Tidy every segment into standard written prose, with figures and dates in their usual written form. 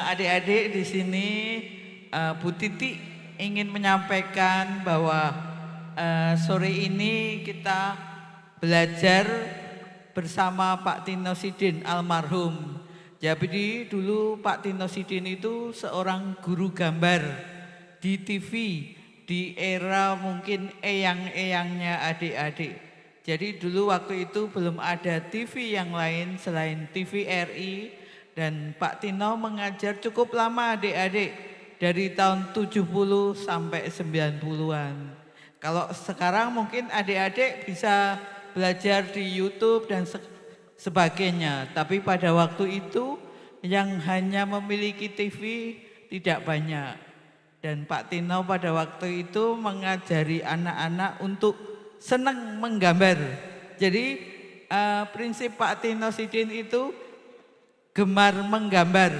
Adik-adik di sini Bu Titi ingin menyampaikan bahwa sore ini kita belajar bersama Pak Tino Sidin almarhum. Jadi dulu Pak Tino Sidin itu seorang guru gambar di TV di era mungkin eyang-eyangnya adik-adik. Jadi dulu waktu itu belum ada TV yang lain selain TV RI. Dan Pak Tino mengajar cukup lama adik-adik, dari tahun 70 sampai 90-an. Kalau sekarang mungkin adik-adik bisa belajar di YouTube dan sebagainya. Tapi pada waktu itu yang hanya memiliki TV tidak banyak. Dan Pak Tino pada waktu itu mengajari anak-anak untuk senang menggambar. Jadi prinsip Pak Tino Sidin itu gemar menggambar,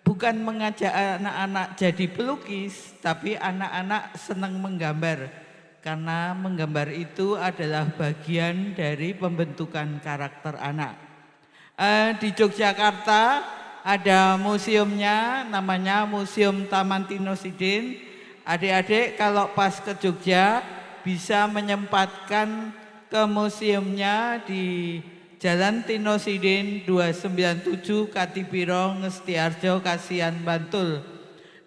bukan mengajak anak-anak jadi pelukis, tapi anak-anak senang menggambar. Karena menggambar itu adalah bagian dari pembentukan karakter anak. Di Yogyakarta ada museumnya, namanya Museum Taman Tino Sidin. Adik-adik kalau pas ke Jogja bisa menyempatkan ke museumnya di Jalan Tino Sidin 297 Katipiro Ngestiarjo Kasihan Bantul.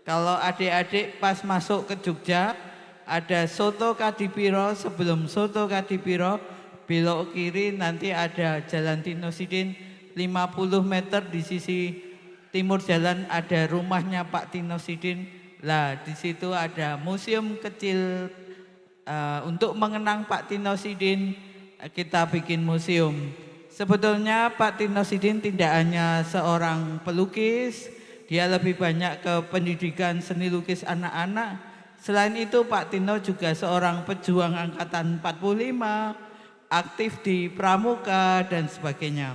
Kalau adik-adik pas masuk ke Jogja ada Soto Katipiro, sebelum Soto Katipiro belok kiri nanti ada Jalan Tino Sidin 50 meter di sisi timur jalan ada rumahnya Pak Tino Sidin. Lah di situ ada museum kecil untuk mengenang Pak Tino Sidin, kita bikin museum. Sebetulnya Pak Tino Sidin tidak hanya seorang pelukis, dia lebih banyak ke pendidikan seni lukis anak-anak. Selain itu Pak Tino juga seorang pejuang angkatan 45, aktif di Pramuka dan sebagainya.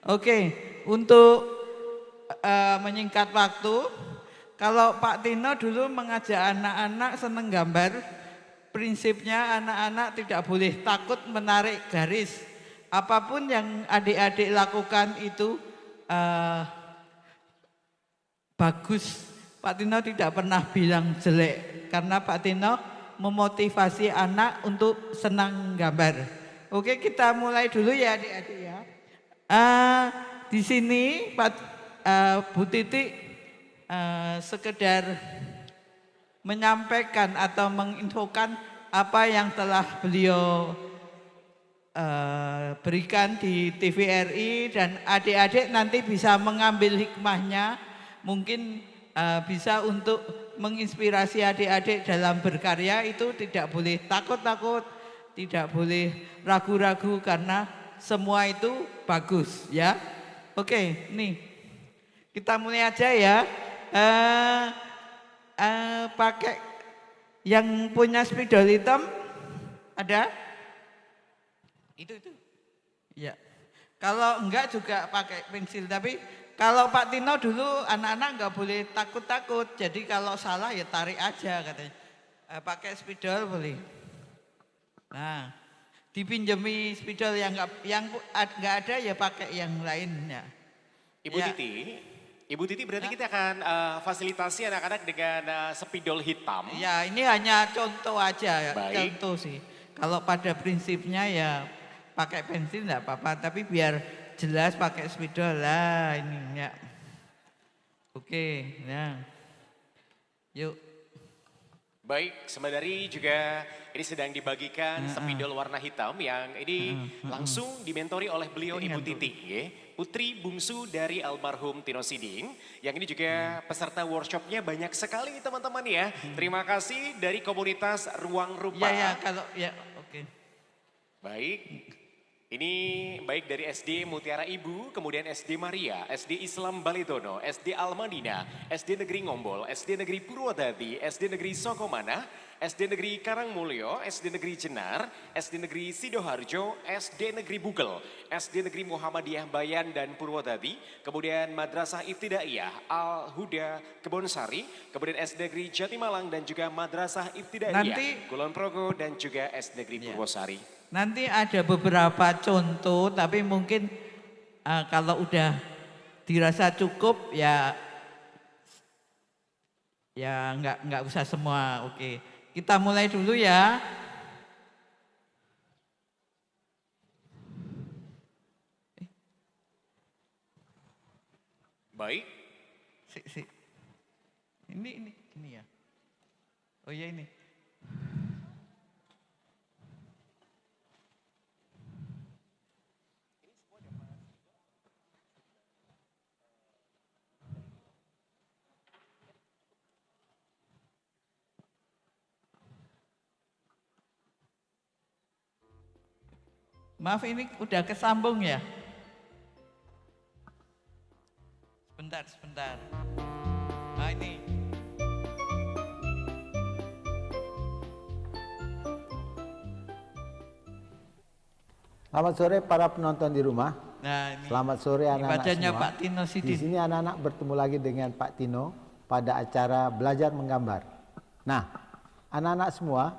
Oke, untuk menyingkat waktu, kalau Pak Tino dulu mengajak anak-anak seneng gambar, prinsipnya anak-anak tidak boleh takut menarik garis. Apapun yang adik-adik lakukan itu bagus. Pak Tino tidak pernah bilang jelek karena Pak Tino memotivasi anak untuk senang gambar. Oke, kita mulai dulu ya adik-adik ya. Di sini Bu Titi sekedar menyampaikan atau menginfokan apa yang telah beliau berikan di TVRI, dan adik-adik nanti bisa mengambil hikmahnya, mungkin bisa untuk menginspirasi adik-adik dalam berkarya. Itu tidak boleh takut-takut, tidak boleh ragu-ragu karena semua itu bagus ya. Oke, nih kita mulai aja ya. Pakai yang punya spidol hitam ada? Itu. Ya. Kalau enggak juga pakai pensil, tapi kalau Pak Tino dulu anak-anak enggak boleh takut-takut. Jadi kalau salah ya tarik aja katanya. Pakai spidol boleh. Nah, dipinjemi spidol yang enggak ada ya pakai yang lainnya. Ibu Titi berarti kita akan fasilitasi anak-anak dengan spidol hitam. Ya, ini hanya contoh aja, Baik. contoh sih. Kalau pada prinsipnya ya pakai pensil enggak apa-apa, tapi biar jelas pakai spidol lah ini ya. Oke, nah. Yuk. Baik, sembari juga ini sedang dibagikan spidol warna hitam yang ini langsung dimentori oleh beliau Ibu Titi, ya. Putri bungsu dari almarhum Tino Siding. Yang ini juga peserta workshopnya banyak sekali teman-teman ya. Terima kasih dari komunitas Ruang Rupa. Ya, kalau ya, oke. Baik, ini baik dari SD Mutiara Ibu, kemudian SD Maria, SD Islam Balitono, SD Al-Madinah, SD Negeri Ngombol, SD Negeri Purwodadi, SD Negeri Sokomana, SD Negeri Karangmulyo, SD Negeri Jenar, SD Negeri Sidoharjo, SD Negeri Bugel, SD Negeri Muhammadiyah Bayan dan Purwodadi, kemudian Madrasah Ibtidaiyah Al-Huda Kebonsari, kemudian SD Negeri Jatimalang dan juga Madrasah Ibtidaiyah Kulon Progo dan juga SD Negeri Purwosari. Nanti ada beberapa contoh, tapi mungkin kalau udah dirasa cukup ya nggak usah semua. Oke, kita mulai dulu ya. Baik. Ini ya. Oh ya ini. Maaf ini udah kesambung ya? Sebentar. Nah ini. Selamat sore para penonton di rumah. Nah, ini. Selamat sore anak-anak semua. Pak Tino Sidin. Di sini anak-anak bertemu lagi dengan Pak Tino pada acara belajar menggambar. Nah, anak-anak semua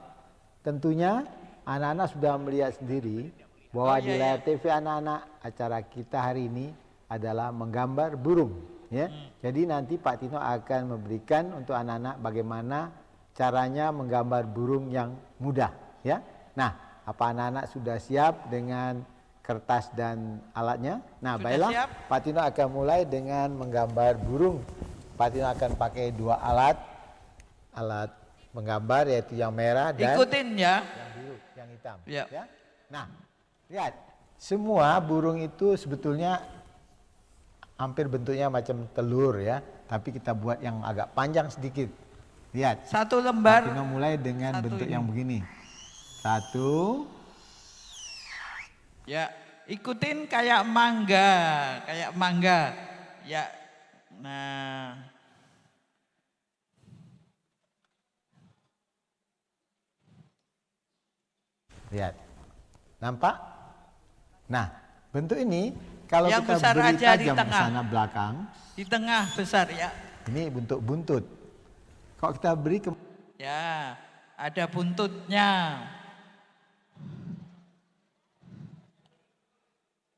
tentunya anak-anak sudah melihat sendiri bahwa di layar TV anak-anak acara kita hari ini adalah menggambar burung. Ya, jadi nanti Pak Tino akan memberikan untuk anak-anak bagaimana caranya menggambar burung yang mudah. Ya, nah apa anak-anak sudah siap dengan kertas dan alatnya? Nah, baiklah Pak Tino akan mulai dengan menggambar burung. Pak Tino akan pakai dua alat menggambar yaitu yang merah dan ikutin ya. Yang biru, yang hitam. Ya. Nah, lihat semua burung itu sebetulnya hampir bentuknya macam telur ya, tapi kita buat yang agak panjang sedikit. Lihat. Satu lembar. Pak Tino mulai dengan bentuk yang begini. Satu. Ya, ikutin kayak mangga. Ya. Nah. Lihat. Nampak? Nah, bentuk ini kalau yang kita besar beri aja di tajam ke tengah. sana belakang. Di tengah besar ya. Ini bentuk buntut. Kalau kita beri ke ya, ada buntutnya.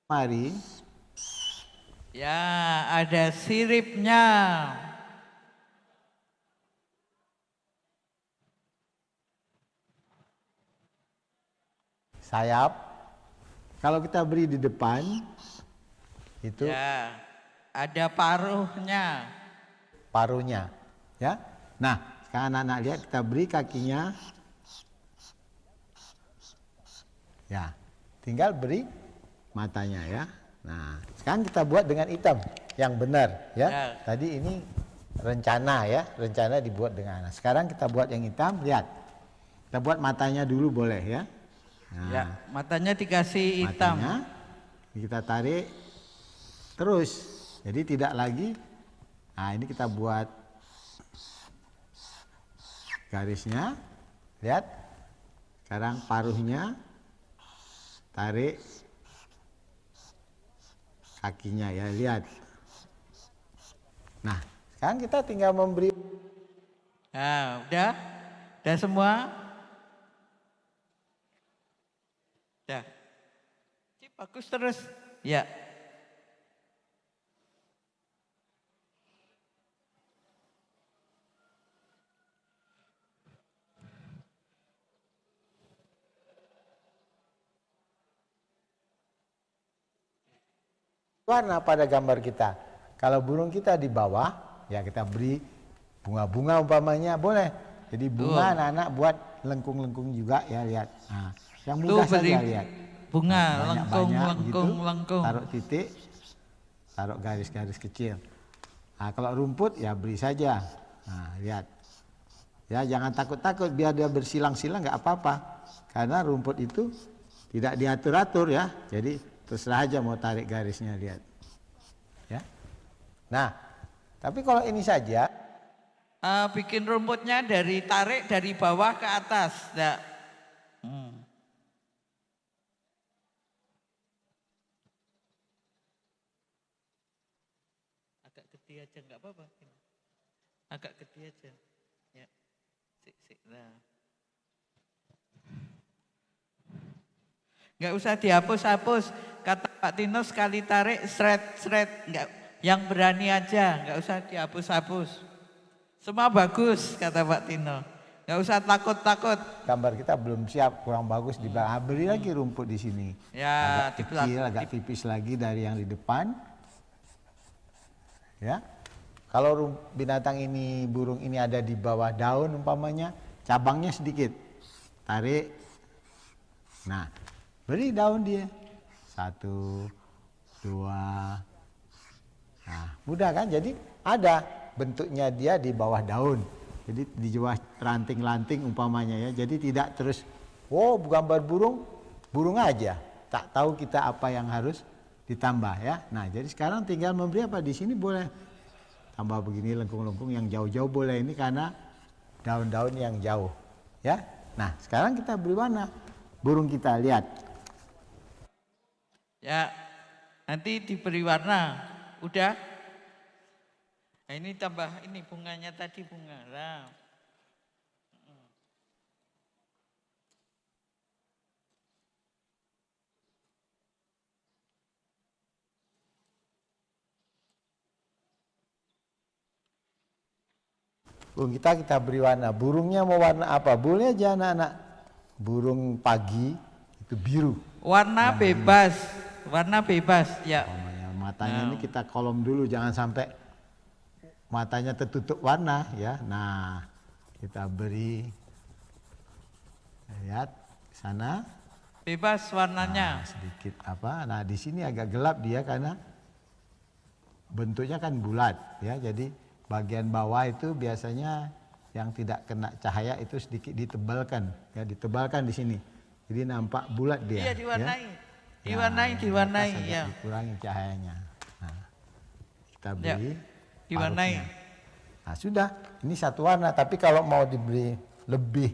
Mari. Ya, ada siripnya. Sayap. Kalau kita beri di depan itu ya, ada paruhnya. Paruhnya, ya. Nah, sekarang anak-anak lihat kita beri kakinya. Ya, tinggal beri matanya ya. Nah, sekarang kita buat dengan hitam yang benar ya. Tadi ini rencana ya, rencana dibuat dengan. Nah, sekarang kita buat yang hitam, lihat. Kita buat matanya dulu boleh ya. Nah, ya, matanya dikasih hitam. Matanya kita tarik terus. Jadi tidak lagi. Nah, ini kita buat garisnya. Lihat. Sekarang paruhnya. Tarik kakinya ya, lihat. Nah, sekarang kita tinggal memberi. Nah, udah semua. Ya, bagus terus. Ya. Warna pada gambar kita. Kalau burung kita di bawah, ya kita beri bunga-bunga umpamanya boleh. Jadi bunga Tuh. anak-anak buat lengkung-lengkung juga ya, lihat. Nah, yang Tuh mudah beli saja lihat. bunga, Banyak-banyak lengkung, begitu, lengkung. taruh titik, taruh garis-garis kecil. Nah, kalau rumput ya beri saja. Nah, lihat. Ya, jangan takut-takut biar dia bersilang-silang nggak apa-apa. Karena rumput itu tidak diatur-atur ya. Jadi terserah aja mau tarik garisnya, lihat. Ya. Nah, tapi kalau ini saja Bikin rumputnya dari tarik dari bawah ke atas. Nah. Agak gede aja nggak apa-apa. Agak gede aja. Ya. Sik. Nah. Nggak usah dihapus-hapus. Kata Pak Tino sekali tarik seret. Nggak, yang berani aja, nggak usah dihapus-hapus. Semua bagus kata Pak Tino. Nggak usah takut-takut. gambar kita belum siap, kurang bagus di belakang. Beri lagi rumput di sini. Ya, Agak di kecil, agak tipis lagi dari yang di depan. Ya. Kalau binatang ini, burung ini ada di bawah daun umpamanya, cabangnya sedikit. Tarik. Nah, beri daun dia. 1, 2. Nah, mudah kan? Jadi ada bentuknya dia di bawah daun. Jadi di bawah ranting-ranting umpamanya ya. Jadi tidak terus, oh gambar burung, burung aja. Tak tahu kita apa yang harus ditambah ya. Nah, jadi sekarang tinggal memberi apa di sini boleh tambah begini lengkung-lengkung yang jauh-jauh boleh, ini karena daun-daun yang jauh ya. Nah, sekarang kita beri warna burung kita, lihat. Ya, nanti diberi warna. Udah? Nah, ini tambah ini bunganya tadi bunga. Nah. Burung kita beri warna. Burungnya mau warna apa? Boleh aja anak-anak. Burung pagi itu biru. Warna bebas. Warna bebas, ya. Matanya ini kita kolom dulu, jangan sampai matanya tertutup warna ya. Nah, kita beri, lihat ke sana. Bebas warnanya. Nah, sedikit apa? Nah, di sini agak gelap dia karena bentuknya kan bulat ya. Jadi bagian bawah itu biasanya yang tidak kena cahaya itu sedikit ditebalkan ya, ditebalkan di sini. Jadi nampak bulat dia. Iya, diwarnai. Ya. Diwarnai Agak ya. dikurangi cahayanya. Nah, kita Ya, beri diwarnai. parutnya. Nah, sudah, ini satu warna, tapi kalau mau diberi lebih,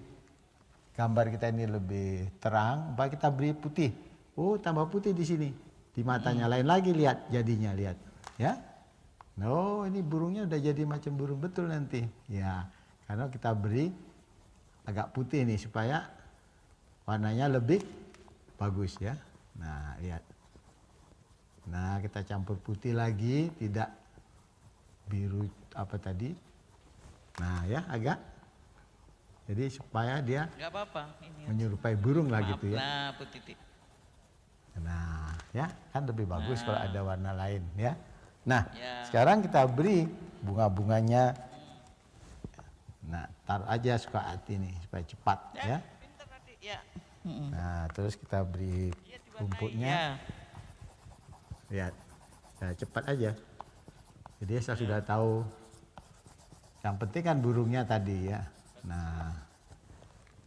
gambar kita ini lebih terang, baik kita beri putih. Oh, tambah putih di sini. Di matanya lain lagi, lihat jadinya, lihat. Ya. Oh, ini burungnya udah jadi macam burung betul nanti. Ya, karena kita beri agak putih nih supaya warnanya lebih bagus ya. Nah, lihat. Nah, kita campur putih lagi, tidak biru apa tadi. Nah, ya agak. Jadi supaya dia Enggak apa-apa ini. menyerupai burung lah Maaf, gitu ya. Nah, Bu Titi. Nah, ya kan lebih bagus kalau ada warna lain ya. Nah, Ya. sekarang kita beri bunga-bunganya. Nah, taruh aja suka hati nih supaya cepat ya. Pintar adik, ya. Nah, terus kita beri Iya, diwarnai, rumputnya. ya. Lihat, nah, cepat aja. Jadi saya sudah tahu. Yang penting kan burungnya tadi ya. Nah,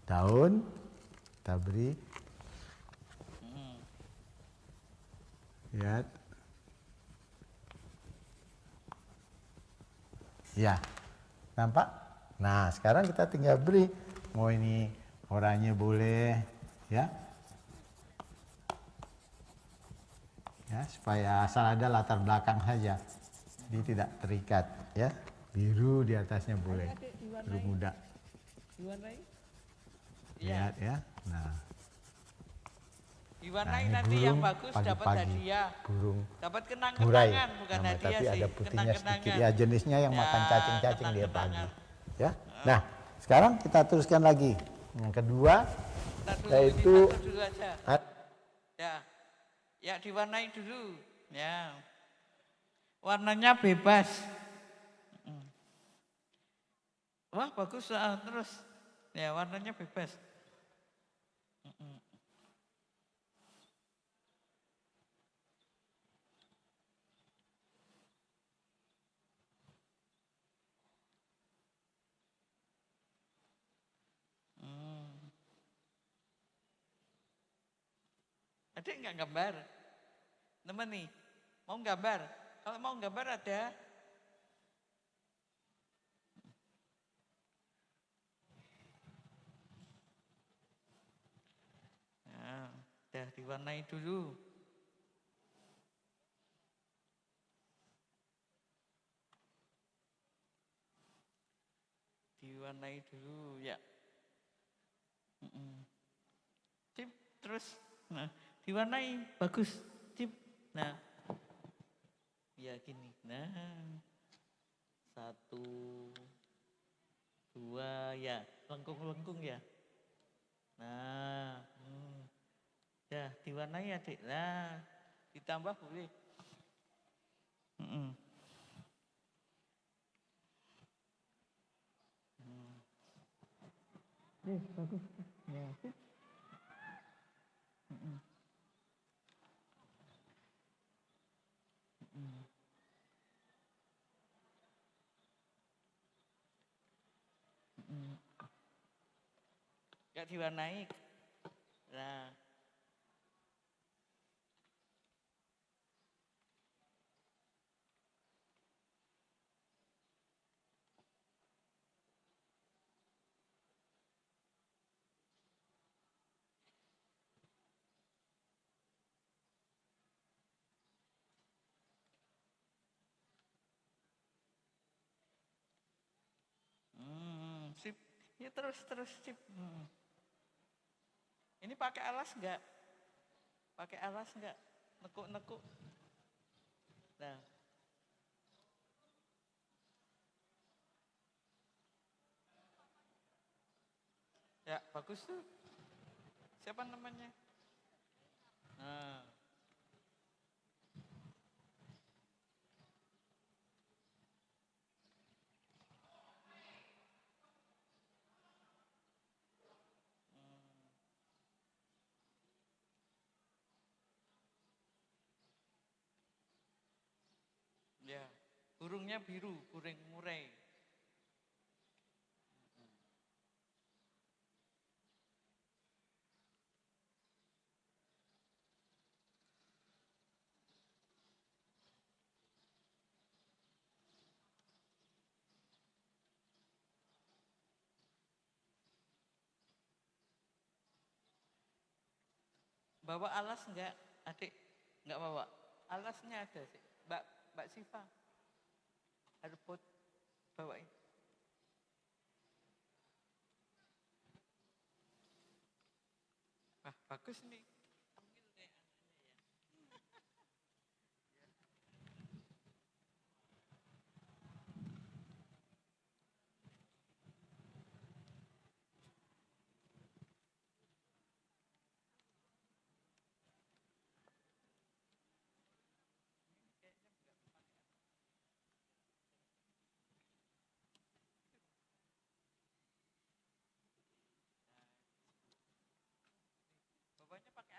daun kita beri. Lihat. Ya, nampak? Nah, sekarang kita tinggal beri. Mau ini oranye boleh, ya. Ya, supaya asal ada latar belakang saja. Jadi tidak terikat, ya. Biru di atasnya boleh. Biru muda. Diwarnai. Lihat ya. Nah, Diwarnai ini nanti burung yang bagus dapat pagi-pagi. hadiah. Burung Dapat murai. kenang-kenangan, bukan Nah, hadiah tapi sih. ada putihnya sedikit. Kenang-kenangan. Ya, jenisnya yang Ya, makan cacing-cacing dia pagi. kenang-kenangan. Ya. Nah, sekarang kita teruskan lagi. Yang kedua, Ntar dulu, yaitu ini satu dulu aja. Ya, ya diwarnai dulu. Ya, warnanya bebas. Wah bagus, terus ya warnanya bebas. Adik nggak gambar? Temen nih, mau gambar? Kalau mau gambar ada. Nah, udah diwarnai dulu. Diwarnai dulu ya. Cip, terus, nah diwarnai bagus, cip. Nah, ya gini. Nah, 1, 2 ya, lengkung-lengkung ya. Nah, ya diwarnai adik. Nah, ditambah boleh. Bagus. Ya, sip. Gak diwarnai. Nah, sip. Ya terus sip. Ini pakai alas enggak? Pakai alas enggak? Nekuk-nekuk. Nah, ya bagus tuh. Siapa namanya? Nah, ya. Burungnya biru, kuring murai. Bawa alas enggak, adik? Enggak bawa. Alasnya ada sih. Mbak Siva. Airport bawain. Wah, bagus nih. Ambil deh anaknya ya. Bawanya pakai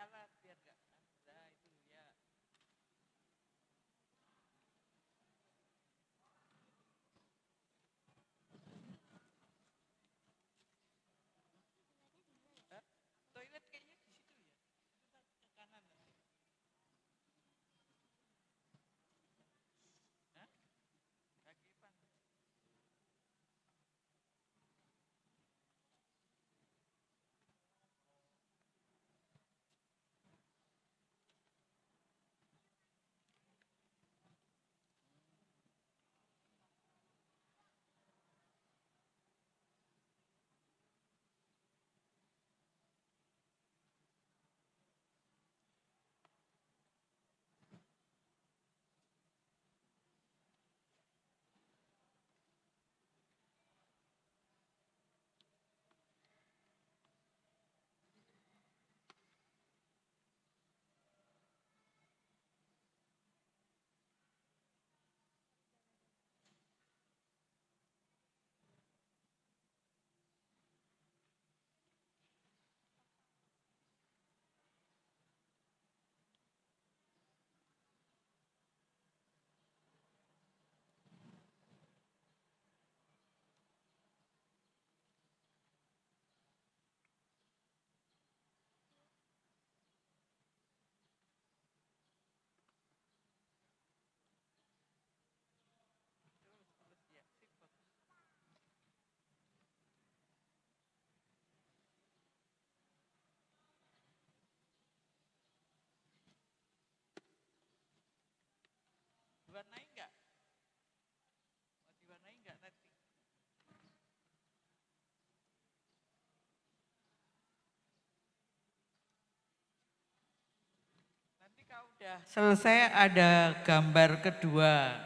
Sudah selesai, ada gambar kedua.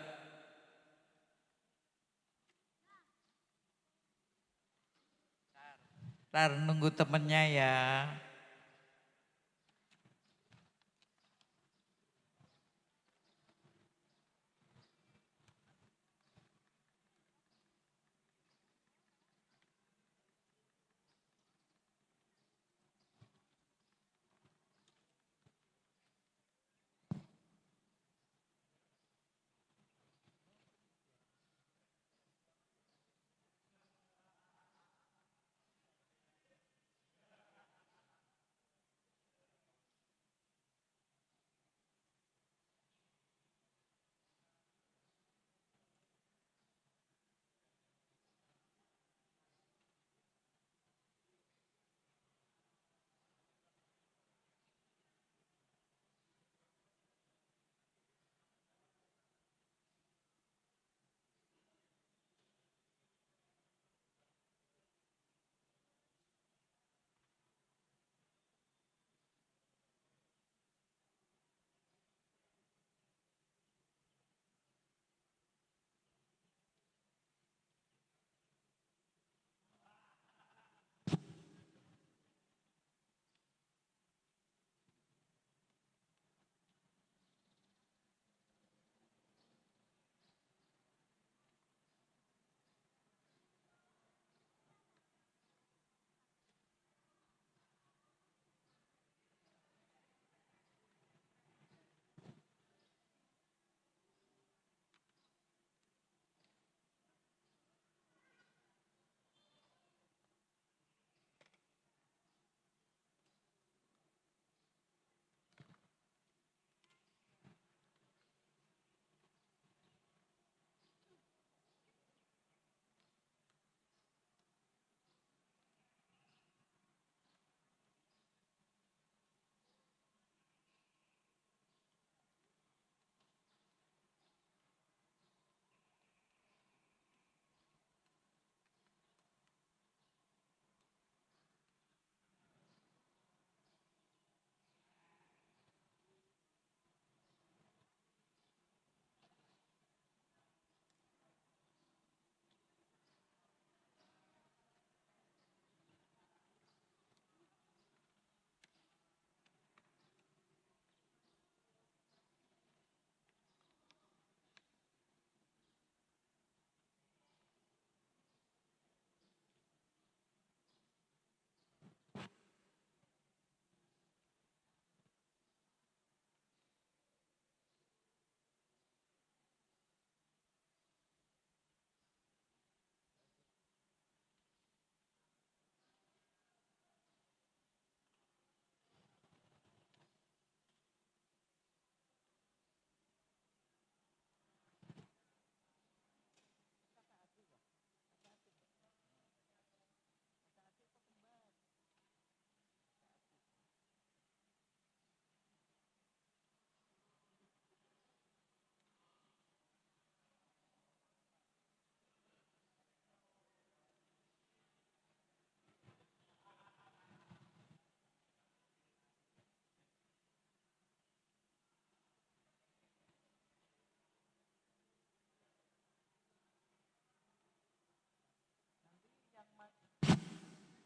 Ntar nunggu temennya ya.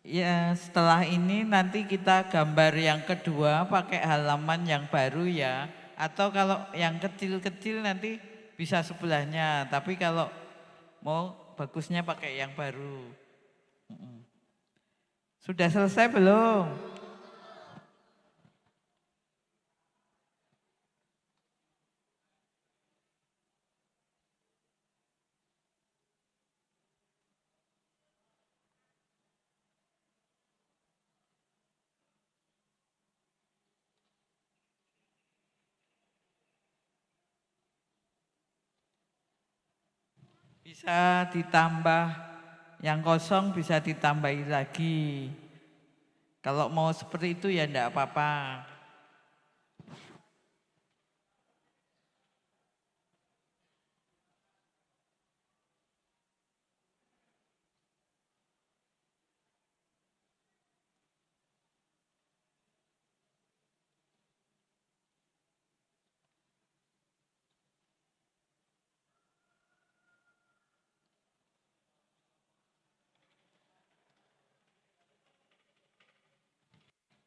Ya, setelah ini nanti kita gambar yang kedua pakai halaman yang baru ya. Atau kalau yang kecil-kecil nanti bisa sebelahnya. Tapi kalau mau bagusnya pakai yang baru. Sudah selesai belum? Bisa ditambah, yang kosong bisa ditambahi lagi. Kalau mau seperti itu ya enggak apa-apa.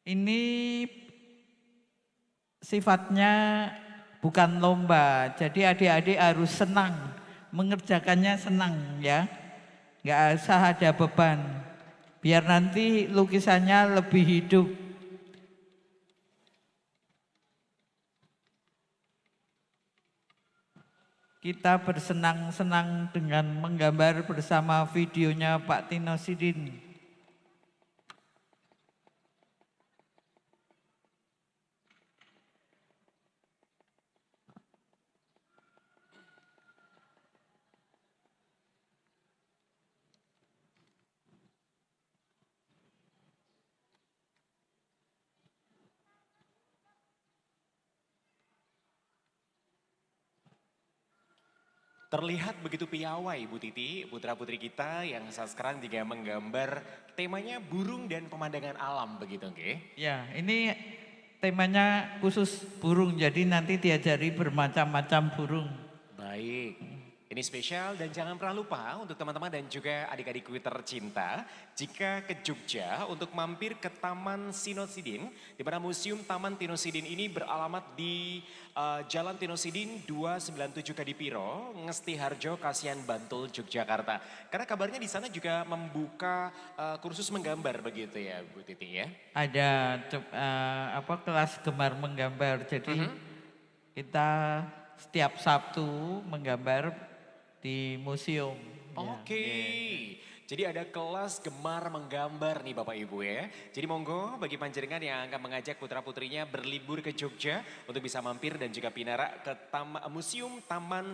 Ini sifatnya bukan lomba, jadi adik-adik harus senang, mengerjakannya senang ya. Nggak usah ada beban, biar nanti lukisannya lebih hidup. Kita bersenang-senang dengan menggambar bersama videonya Pak Tino Sidin. Terlihat begitu piawai Bu Titi, putra-putri kita yang saat sekarang juga menggambar temanya burung dan pemandangan alam begitu nggih? Ya, ini temanya khusus burung, jadi nanti diajari bermacam-macam burung. Baik, ini spesial dan jangan pernah lupa untuk teman-teman dan juga adik-adikku tercinta, jika ke Jogja untuk mampir ke Taman Tinosidin, di mana Museum Taman Tinosidin ini beralamat di Jalan Tinosidin 297 Kadipiro, Ngesti Harjo, Kasihan Bantul, Yogyakarta. Karena kabarnya di sana juga membuka kursus menggambar begitu ya Bu Titi ya? Ada kelas gemar menggambar, jadi kita setiap Sabtu menggambar di museum. Oke, jadi ada kelas gemar menggambar nih Bapak Ibu ya. Jadi monggo bagi panjenengan yang akan mengajak putra-putrinya berlibur ke Jogja untuk bisa mampir dan juga pinara ke Museum Taman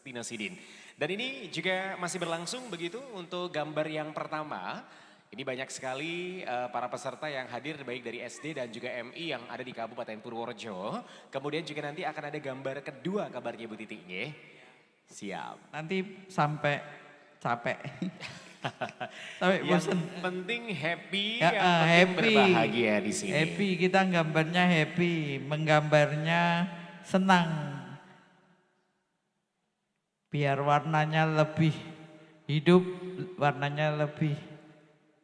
Tinosidin. Dan ini juga masih berlangsung begitu untuk gambar yang pertama. Ini banyak sekali para peserta yang hadir baik dari SD dan juga MI yang ada di Kabupaten Purworejo. Kemudian juga nanti akan ada gambar kedua kabarnya Bu Titi nggih. Siap. Nanti sampai capek. Sampai Yang bosan. penting happy, Ya, yang penting happy. berbahagia di sini. Happy, kita gambarnya happy, menggambarnya senang. Biar warnanya lebih hidup, warnanya lebih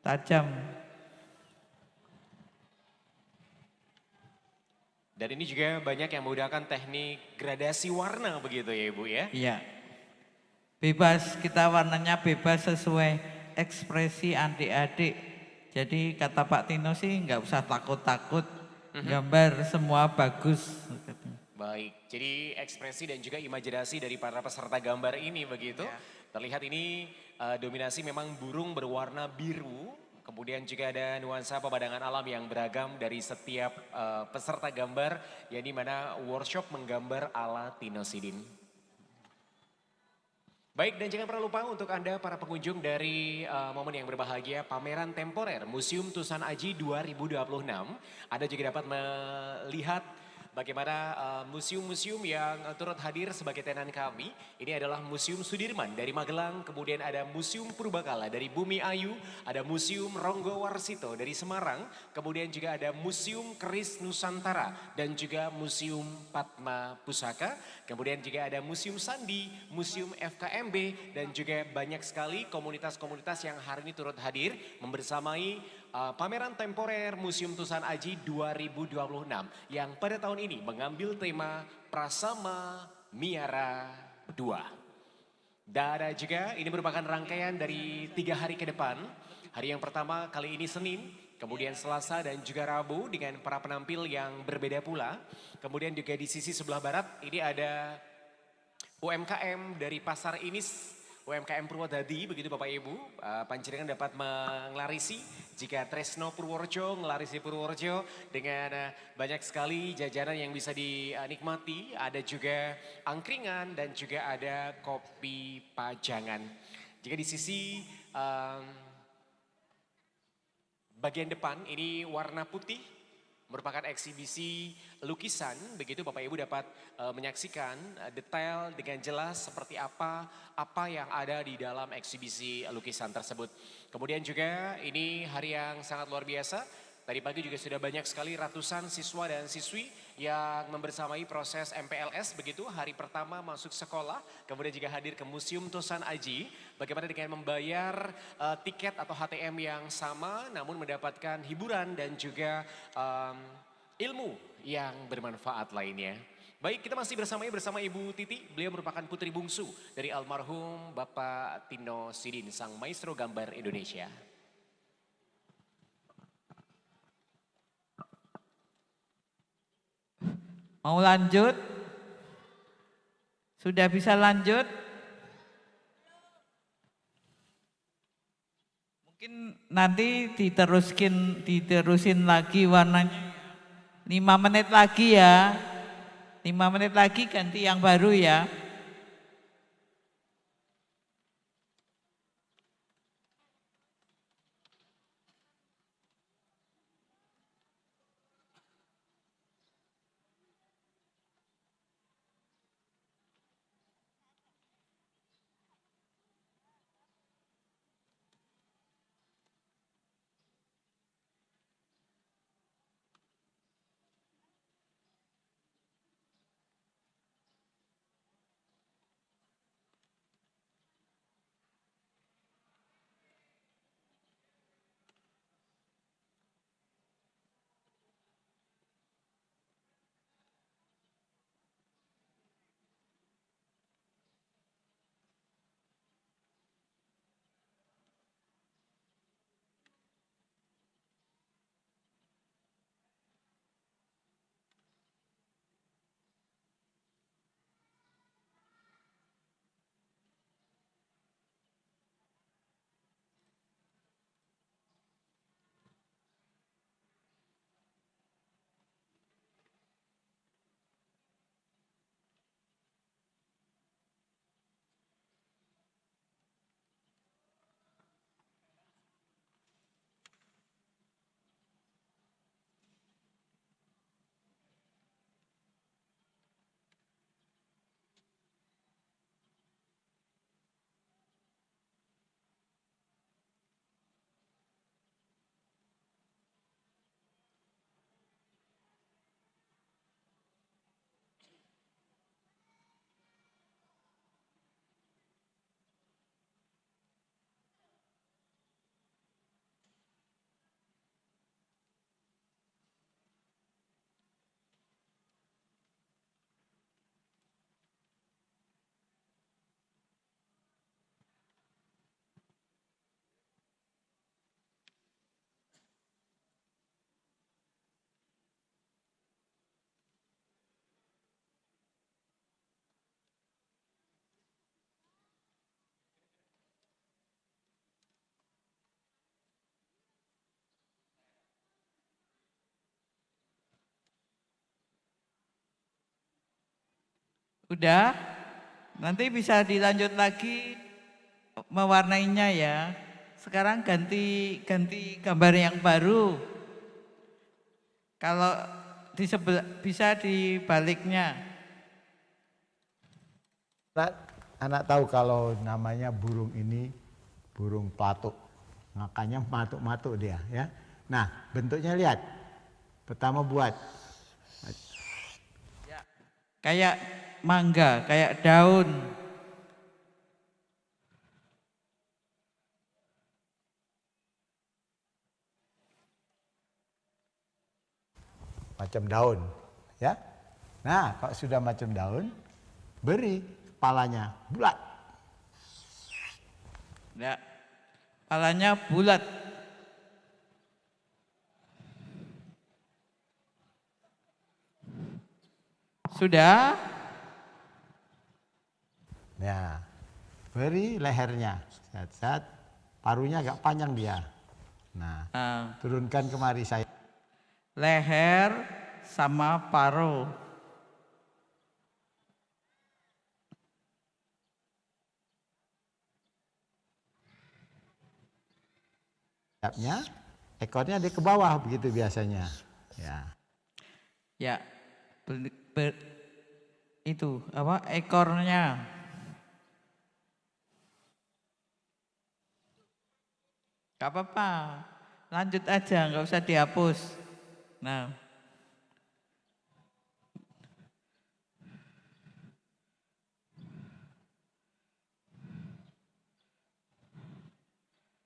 tajam. Dan ini juga banyak yang menggunakan teknik gradasi warna begitu ya Ibu ya. Iya. Bebas, kita warnanya bebas sesuai ekspresi adik-adik. Jadi kata Pak Tino sih nggak usah takut-takut, gambar semua bagus. Baik, jadi ekspresi dan juga imajinasi dari para peserta gambar ini begitu. Terlihat ini dominasi memang burung berwarna biru. Kemudian juga ada nuansa pemandangan alam yang beragam dari setiap peserta gambar, yang dimana workshop menggambar ala Tinosidin. Baik, dan jangan pernah lupa untuk Anda para pengunjung dari momen yang berbahagia pameran temporer Museum Tusan Aji 2026. Anda juga dapat melihat bagaimana museum-museum yang turut hadir sebagai tenan kami. Ini adalah Museum Sudirman dari Magelang, kemudian ada Museum Purbakala dari Bumi Ayu, ada Museum Ronggo Warsito dari Semarang, kemudian juga ada Museum Keris Nusantara dan juga Museum Padma Pusaka, kemudian juga ada Museum Sandi, Museum FKMB, dan juga banyak sekali komunitas-komunitas yang hari ini turut hadir membersamai pameran temporer Museum Tusan Aji 2026 yang pada tahun ini mengambil tema Prasama Miara 2. Dan ada juga ini merupakan rangkaian dari 3 hari ke depan. Hari yang pertama kali ini Senin, kemudian Selasa dan juga Rabu dengan para penampil yang berbeda pula. Kemudian juga di sisi sebelah barat ini ada UMKM dari Pasar Inis, UMKM Purwodadi begitu Bapak Ibu, panjenengan dapat menglarisi jika Tresno Purworejo, ngelarisi Purworejo dengan banyak sekali jajanan yang bisa dinikmati, ada juga angkringan dan juga ada kopi pajangan. Jika di sisi bagian depan ini warna putih, merupakan eksibisi lukisan, begitu Bapak Ibu dapat menyaksikan detail dengan jelas seperti apa yang ada di dalam eksibisi lukisan tersebut. Kemudian juga ini hari yang sangat luar biasa, Tadi pagi juga sudah banyak sekali ratusan siswa dan siswi yang membersamai proses MPLS begitu hari pertama masuk sekolah. Kemudian juga hadir ke Museum Tosan Aji. Bagaimana dengan membayar tiket atau HTM yang sama namun mendapatkan hiburan dan juga ilmu yang bermanfaat lainnya. Baik, kita masih bersama Ibu Titi. Beliau merupakan putri bungsu dari almarhum Bapak Tino Sidin, sang maestro gambar Indonesia. Mau lanjut? Sudah bisa lanjut? Mungkin nanti diterusin lagi warnanya. 5 menit lagi ya. 5 menit lagi ganti yang baru ya. Udah? Nanti bisa dilanjut lagi mewarnainya ya. Sekarang ganti gambar yang baru. Kalau di sebelah bisa dibaliknya. Anak tahu kalau namanya burung ini burung pelatuk. Makanya matuk-matuk dia ya. Nah, bentuknya lihat. Pertama buat Kayak mangga, kayak daun. macam daun ya. Nah, kalau sudah macam daun, beri kepalanya bulat. Ya. Kepalanya bulat. Sudah? Ya, beri lehernya, set, parunya agak panjang dia. Nah, turunkan kemari saya. Leher sama paruh. Sayapnya, ekornya di ke bawah begitu biasanya. Ya. Ya, itu apa ekornya? Gak apa-apa. Lanjut aja, nggak usah dihapus. Nah,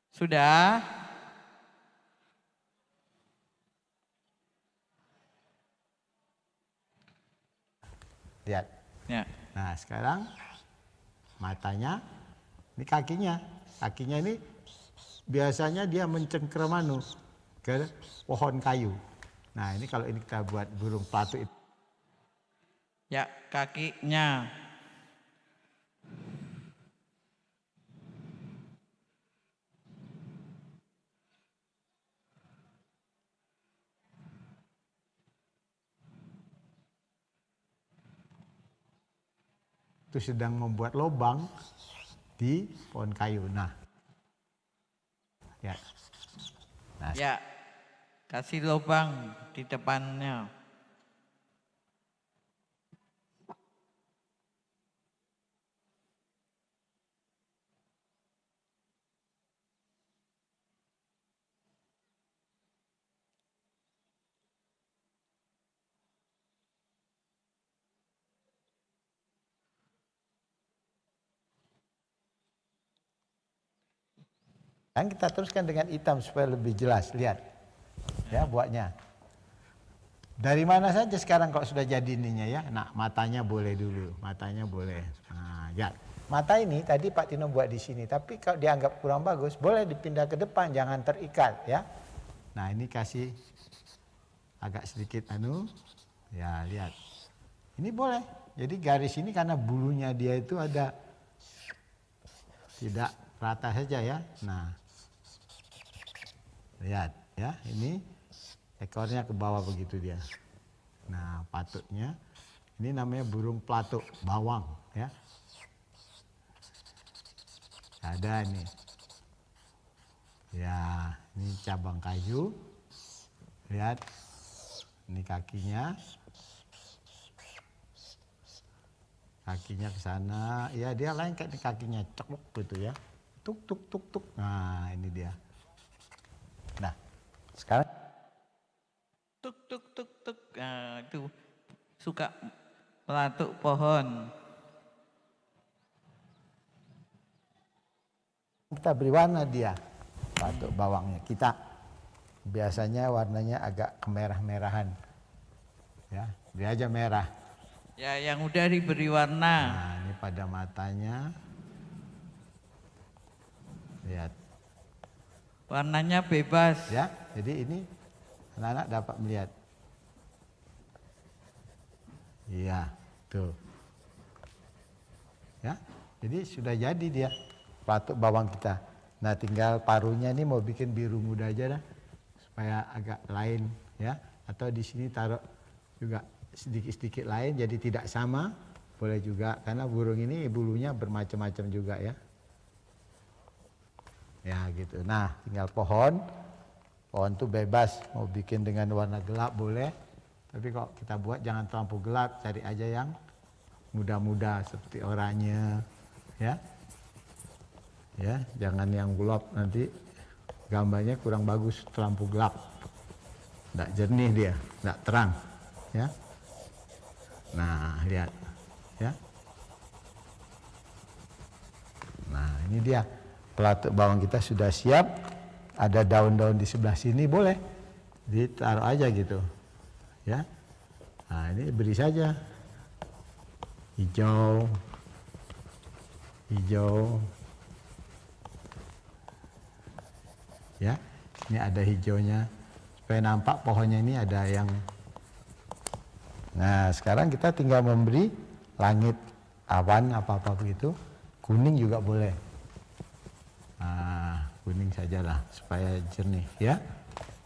sudah? Lihat. Ya. Nah, sekarang matanya, ini kakinya. Kakinya ini biasanya dia mencengkeram ke pohon kayu. Nah, ini kalau ini kita buat burung pelatuk itu. Ya, kakinya. Itu sedang membuat lubang di pohon kayu. Nah, ya. Nah, Ya, kasih lubang di depannya. dan kita teruskan dengan hitam supaya lebih jelas. Lihat, ya buatnya. Dari mana saja sekarang kalau sudah jadi ininya ya. Nah, matanya boleh dulu, matanya boleh. Nah, ya. Mata ini tadi Pak Tino buat di sini, tapi kalau dianggap kurang bagus, boleh dipindah ke depan, jangan terikat ya. Nah, ini kasih agak sedikit ya lihat. Ini boleh. Jadi garis ini karena bulunya dia itu ada tidak rata saja ya. Nah, lihat ya, ini ekornya ke bawah begitu dia. Nah, patutnya ini namanya burung pelatuk bawang ya. Ada nih. Ya, ini cabang kayu. Lihat. Ini kakinya. Kakinya ke sana. Ya, dia lain kayak kakinya cekluk gitu ya. Tuk tuk tuk tuk. Nah, ini dia. Nah, sekarang Tuk tuk tuk tuk. Nah, itu suka melatuk pohon. kita beri warna dia patuk bawangnya. Kita biasanya warnanya agak kemerah-merahan. Ya, dia aja merah. Ya, yang udah diberi warna. Nah, ini pada matanya. Lihat. Warnanya bebas. Ya, jadi ini anak-anak dapat melihat. Iya, tuh. Ya, jadi sudah jadi dia patuk bawang kita. Nah, tinggal paruhnya ini mau bikin biru muda aja dah, supaya agak lain ya. Atau di sini taruh juga sedikit-sedikit lain, jadi tidak sama. Boleh juga, karena burung ini bulunya bermacam-macam juga ya. Ya gitu. Nah, tinggal pohon. Pohon tuh bebas, mau bikin dengan warna gelap boleh. Tapi kalau kita buat jangan terlalu gelap, cari aja yang muda-muda seperti oranye, ya. Ya, jangan yang gelap, nanti gambarnya kurang bagus, terlalu gelap. Nggak jernih dia, nggak terang, ya. Nah, lihat, ya. Nah, ini dia pelatuk bawang kita sudah siap. Ada daun-daun di sebelah sini boleh ditaruh aja gitu, ya. Nah, ini beri saja hijau, hijau, ya. Ini ada hijaunya supaya nampak pohonnya ini ada yang. Nah, sekarang kita tinggal memberi langit, awan, apa-apa begitu. Kuning juga boleh. Nah, kuning sajalah supaya jernih ya.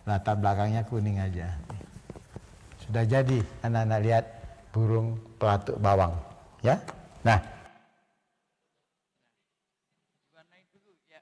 Latar belakangnya kuning aja. Sudah jadi anak-anak lihat burung pelatuk bawang ya. Nah, Diwarnai dulu ya.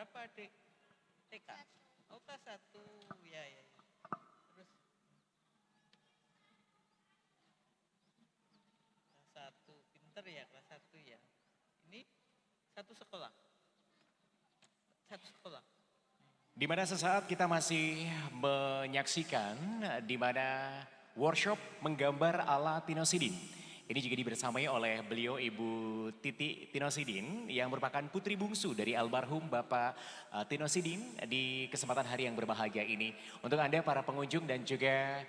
berapa adik? TK? Oh kelas 1, ya ya. Terus kelas 1, pinter ya kelas 1 ya. Ini satu sekolah? Satu sekolah? Di mana sesaat kita masih menyaksikan di mana workshop menggambar ala Tinosidin. Ini juga dibersamai oleh beliau Ibu Titi Tinosidin yang merupakan putri bungsu dari almarhum Bapak Tinosidin di kesempatan hari yang berbahagia ini. Untuk Anda para pengunjung dan juga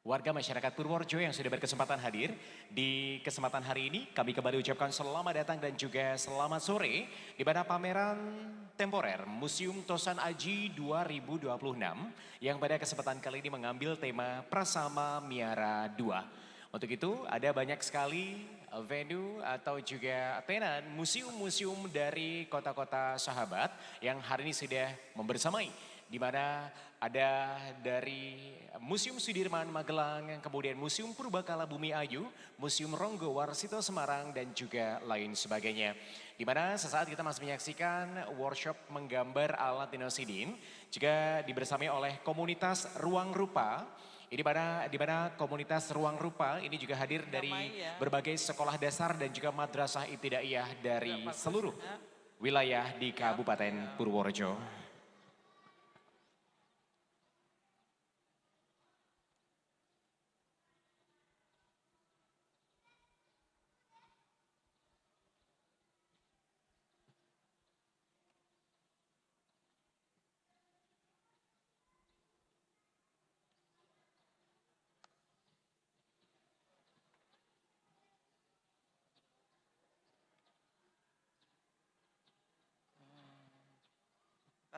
warga masyarakat Purworejo yang sudah berkesempatan hadir di kesempatan hari ini, kami kembali ucapkan selamat datang dan juga selamat sore di mana pameran temporer Museum Tosan Aji 2026 yang pada kesempatan kali ini mengambil tema Prasama Miara 2. Untuk itu ada banyak sekali venue atau juga tenan museum-museum dari kota-kota sahabat yang hari ini sudah membersamai, di mana ada dari Museum Sudirman Magelang, kemudian Museum Purbakala Bumi Ayu, Museum Ronggo Warsito Semarang, dan juga lain sebagainya. Di mana sesaat kita masih menyaksikan workshop menggambar ala Tinosidin, juga dibersamai oleh komunitas Ruang Rupa. Ini di mana komunitas Ruang Rupa ini juga hadir dari berbagai sekolah dasar dan juga madrasah ibtidaiyah dari seluruh wilayah di Kabupaten Purworejo.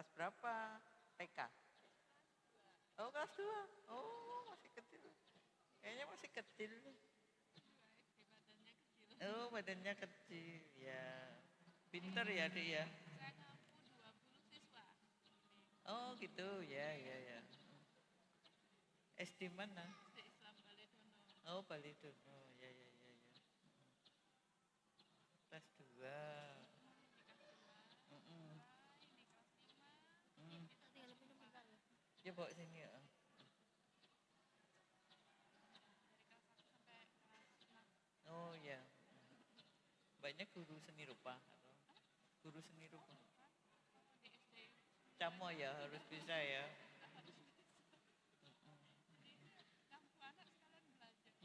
Kelas berapa? TK? Oh kelas 2. Oh masih kecil. Kayaknya masih kecil. Oh badannya kecil ya. Pinter ya adik ya. Oh gitu ya ya ya. SD mana? Oh Balidono ya ya ya ya. Kelas 2. Ya bawa sini ya. Oh ya. Banyak guru seni rupa atau guru seni rupa. Camo ya harus bisa ya.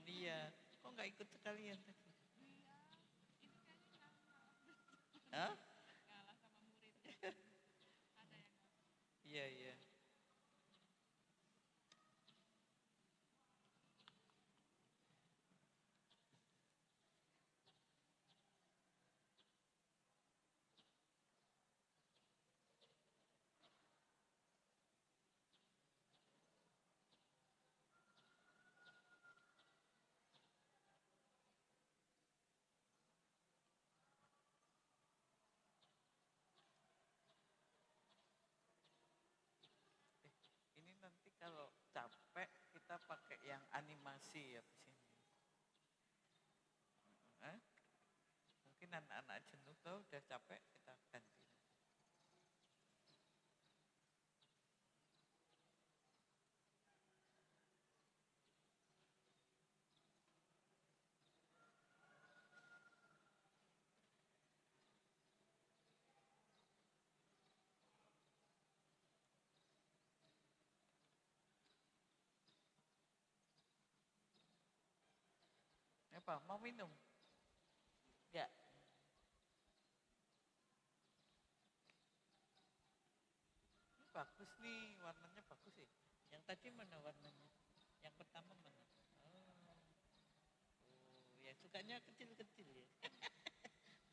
Iya. Kok nggak ikut sekalian tadi? Hah? Iya iya. Ini nanti kalau capek kita pakai yang animasi ya di sini. Mungkin anak-anak jenuh tuh udah capek kita ganti. Apa? Mau minum? Enggak. Ini bagus nih, warnanya bagus sih. Yang tadi mana warnanya? Yang pertama mana? Oh, ya sukanya kecil-kecil ya.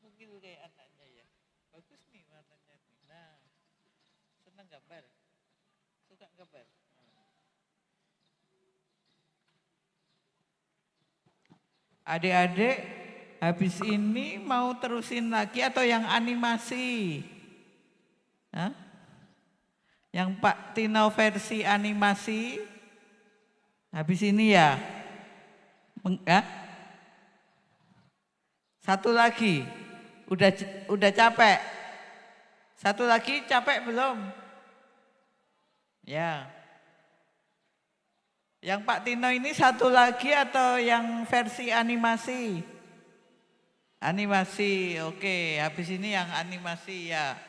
Mungkin kayak anaknya ya. Bagus nih warnanya nih. Nah, senang gambar? Suka gambar? Adik-adik, habis ini mau terusin lagi atau yang animasi? Hah? Yang Pak Tino versi animasi? Habis ini ya? Satu lagi, udah capek? Satu lagi capek belum? Ya. Yang Pak Tino ini satu lagi atau yang versi animasi? Animasi, oke. Habis ini yang animasi ya.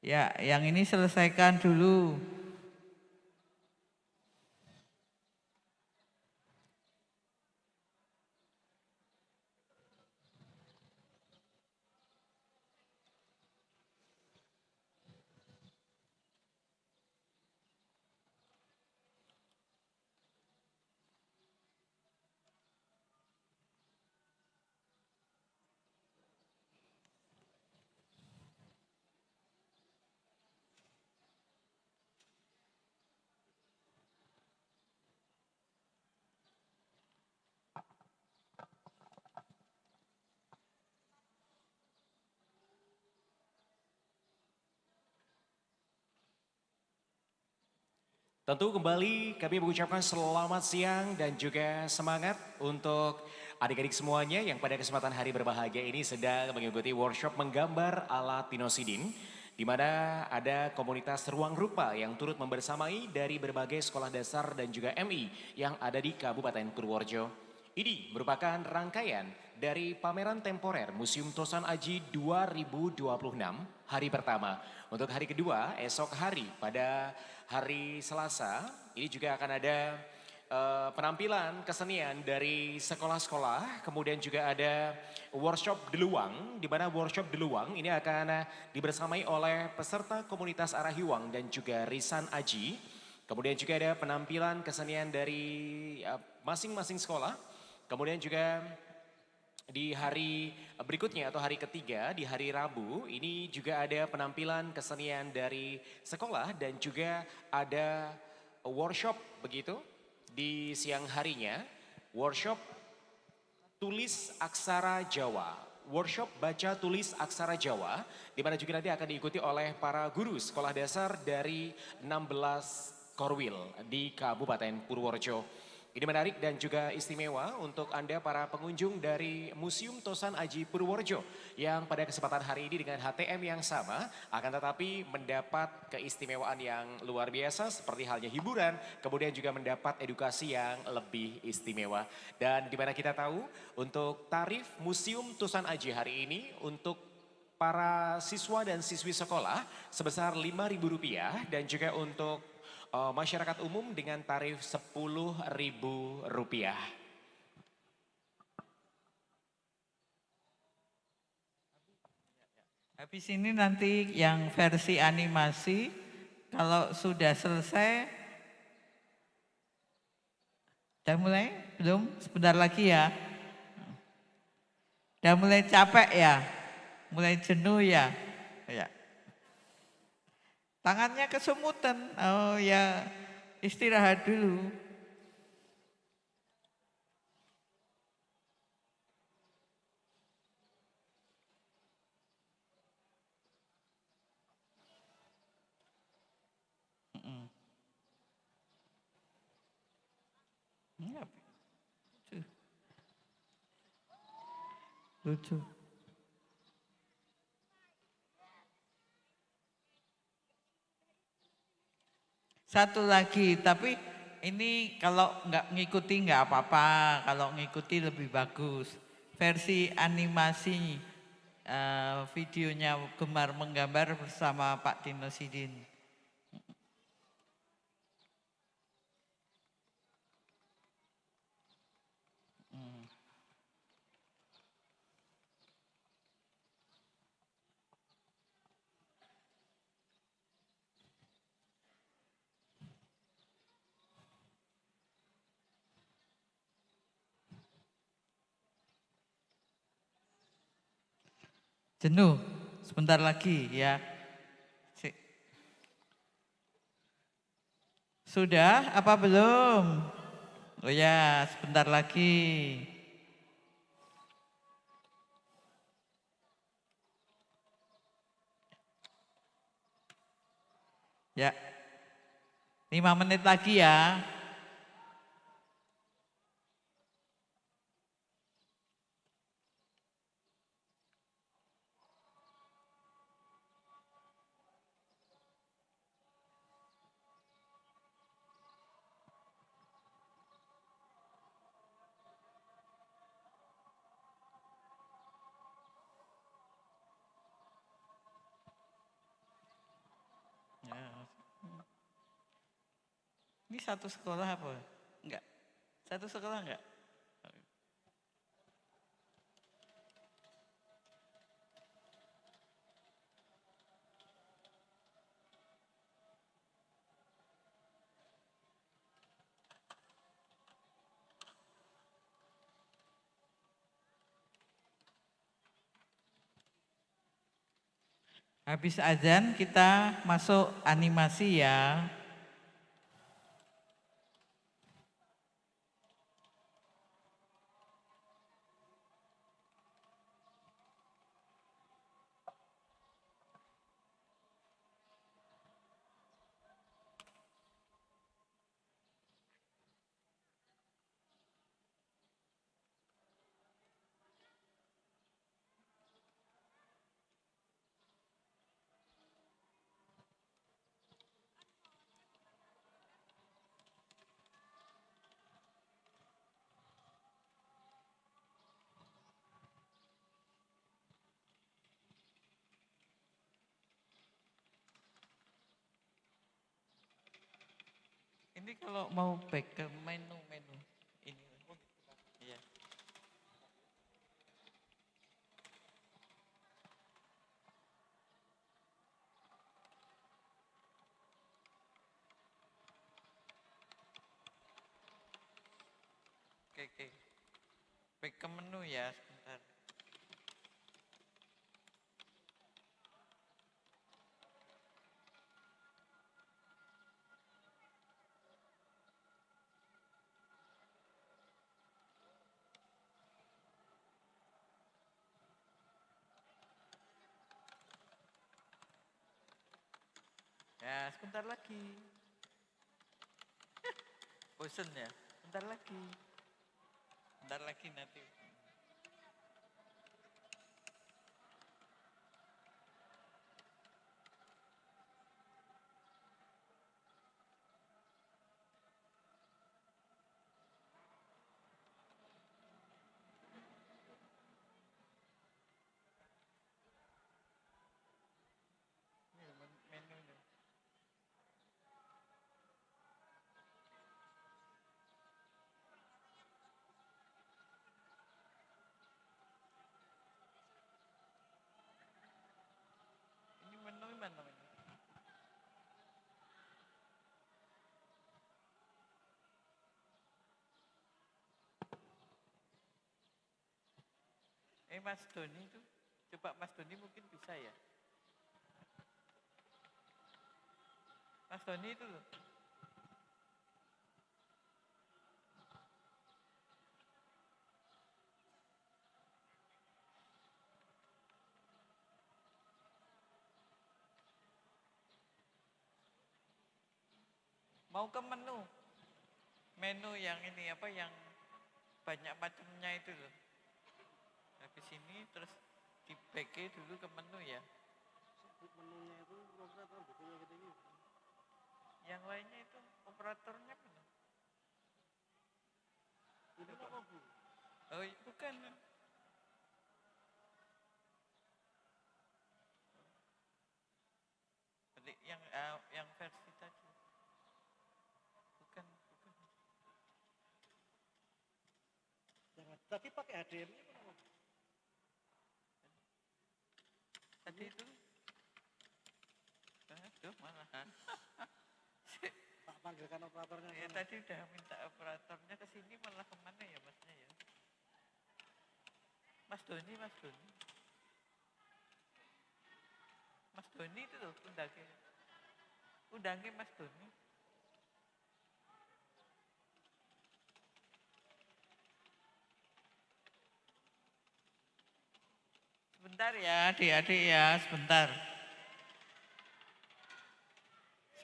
Ya, yang ini selesaikan dulu. Tentu kembali kami mengucapkan selamat siang dan juga semangat untuk adik-adik semuanya yang pada kesempatan hari berbahagia ini sedang mengikuti workshop menggambar ala Tino Sidin, di mana ada komunitas ruang rupa yang turut membersamai dari berbagai sekolah dasar dan juga MI yang ada di Kabupaten Purworejo. Ini merupakan rangkaian dari pameran temporer Museum Tosan Aji 2026 hari pertama. Untuk hari kedua esok hari pada hari Selasa ini juga akan ada penampilan kesenian dari sekolah-sekolah, kemudian juga ada workshop Deluang, di mana workshop Deluang ini akan dibersamai oleh peserta komunitas Arahiwang dan juga Risan Aji. Kemudian juga ada penampilan kesenian dari masing-masing sekolah. Kemudian juga di hari berikutnya atau hari ketiga, di hari Rabu, ini juga ada penampilan kesenian dari sekolah dan juga ada workshop begitu. Di siang harinya, workshop tulis aksara Jawa. Workshop baca tulis aksara Jawa, di mana juga nanti akan diikuti oleh para guru sekolah dasar dari 16 Korwil di Kabupaten Purworejo. Ini menarik dan juga istimewa untuk Anda para pengunjung dari Museum Tosan Aji Purworejo yang pada kesempatan hari ini dengan HTM yang sama akan tetapi mendapat keistimewaan yang luar biasa seperti halnya hiburan, kemudian juga mendapat edukasi yang lebih istimewa. Dan di mana kita tahu untuk tarif Museum Tosan Aji hari ini untuk para siswa dan siswi sekolah sebesar Rp5.000 dan juga untuk masyarakat umum dengan tarif Rp10.000. Habis ini nanti yang versi animasi, kalau sudah selesai, udah mulai? Belum? Sebentar lagi ya. Udah mulai capek ya? Mulai jenuh ya? Ya. Tangannya kesemutan, oh ya istirahat dulu. Lucu. Satu lagi, tapi ini kalau nggak ngikuti nggak apa-apa, kalau ngikuti lebih bagus. Versi animasi videonya Gemar Menggambar bersama Pak Tino Sidin. Jenuh, sebentar lagi ya. Sudah apa belum? Oh ya, sebentar lagi. Ya, 5 menit lagi ya. Ini satu sekolah apa? Enggak. Satu sekolah enggak? Habis azan kita masuk animasi ya. Ini kalau mau back ke menu ini. Iya. Oke. Back ke menu ya sebentar. Ya, sebentar lagi. Bosen ya? Bentar lagi. Bentar lagi nanti. Ini menu ini. Ini menu mana ini? Mas Doni itu, coba Mas Doni mungkin bisa ya. Mas Doni itu loh. Mau ke menu. Menu yang ini apa yang banyak macamnya itu loh. Habis ini terus di back dulu ke menu ya. Menunya itu operator bukunya gitu gitu. Yang lainnya itu operatornya mana? Itu apa bu? Oh bukan. Yang versi tadi. Bukan. Jangan. Tadi pakai HDMI apa? Tadi itu. Aduh malahan. Tak panggilkan operatornya. Ya tadi udah minta operatornya ke sini malah kemana ya masnya ya? Mas Doni. Mas Doni itu loh undangnya Mas Doni. Sebentar ya adik-adik ya, sebentar.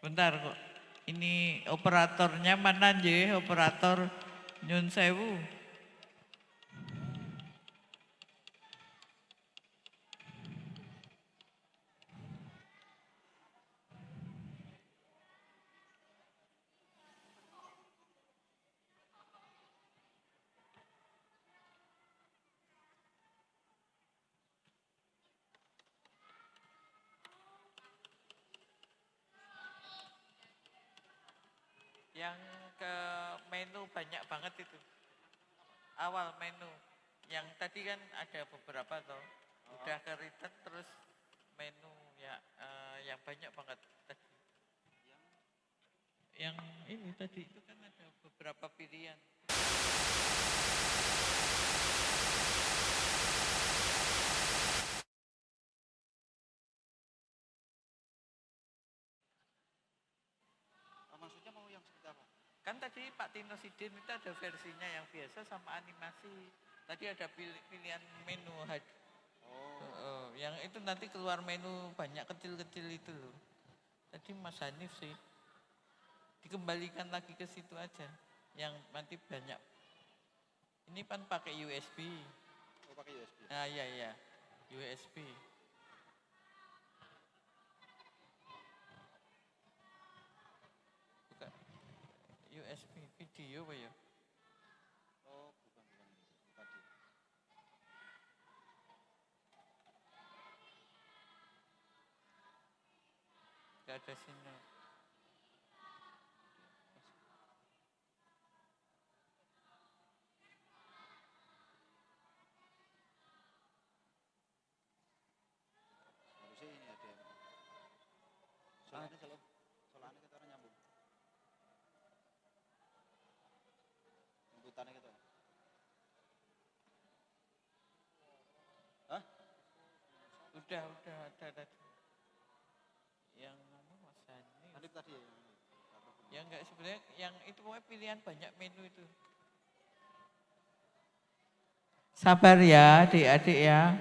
Sebentar kok. Ini operatornya mana je? Operator Nyun Sewu. Yang ke menu banyak banget itu. Awal menu. Yang tadi kan ada beberapa toh. Udah ke return terus menu ya yang banyak banget tadi. Yang ini tadi itu kan ada beberapa pilihan. Maksudnya mau yang seperti apa? Kan tadi Pak Tino Sidin itu ada versinya yang biasa sama animasi. Tadi ada pilihan menu yang itu nanti keluar menu banyak kecil-kecil itu loh. Tadi Mas Hanif sih dikembalikan lagi ke situ aja. Yang nanti banyak. Ini kan pakai USB. Oh, pakai USB. Nah iya USB. Buka USB video apa ya? Oh, bukan tadi. Gak ada sini. Harusnya ini ada. Soalnya kita orang nyambung. Jemputannya gitu. Hah? Udah ada tadi. Yang Mas Hanif. Hanif tadi ya. Ya enggak sebenarnya yang itu pokoknya pilihan banyak menu itu. Sabar ya adik-adik ya.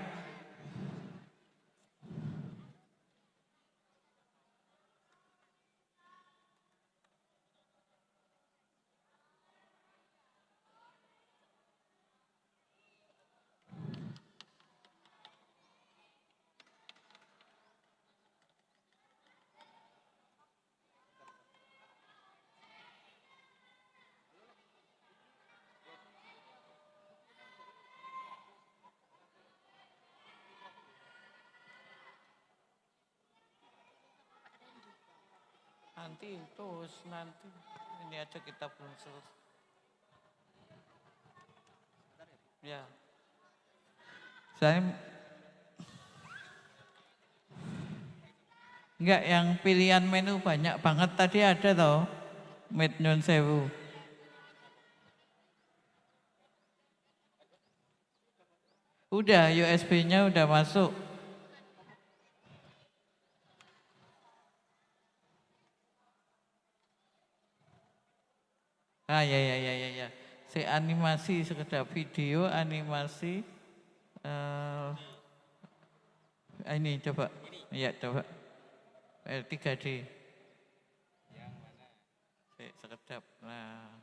Nanti ini aja kita belum selesai. Ya. Saya enggak yang pilihan menu banyak banget tadi ada toh. Made Nyun Sewu. Udah USB-nya udah masuk. Ah ya. Si animasi sekedar video animasi ini coba. Iya coba. 3D. Yang mana? Sekedap. Nah.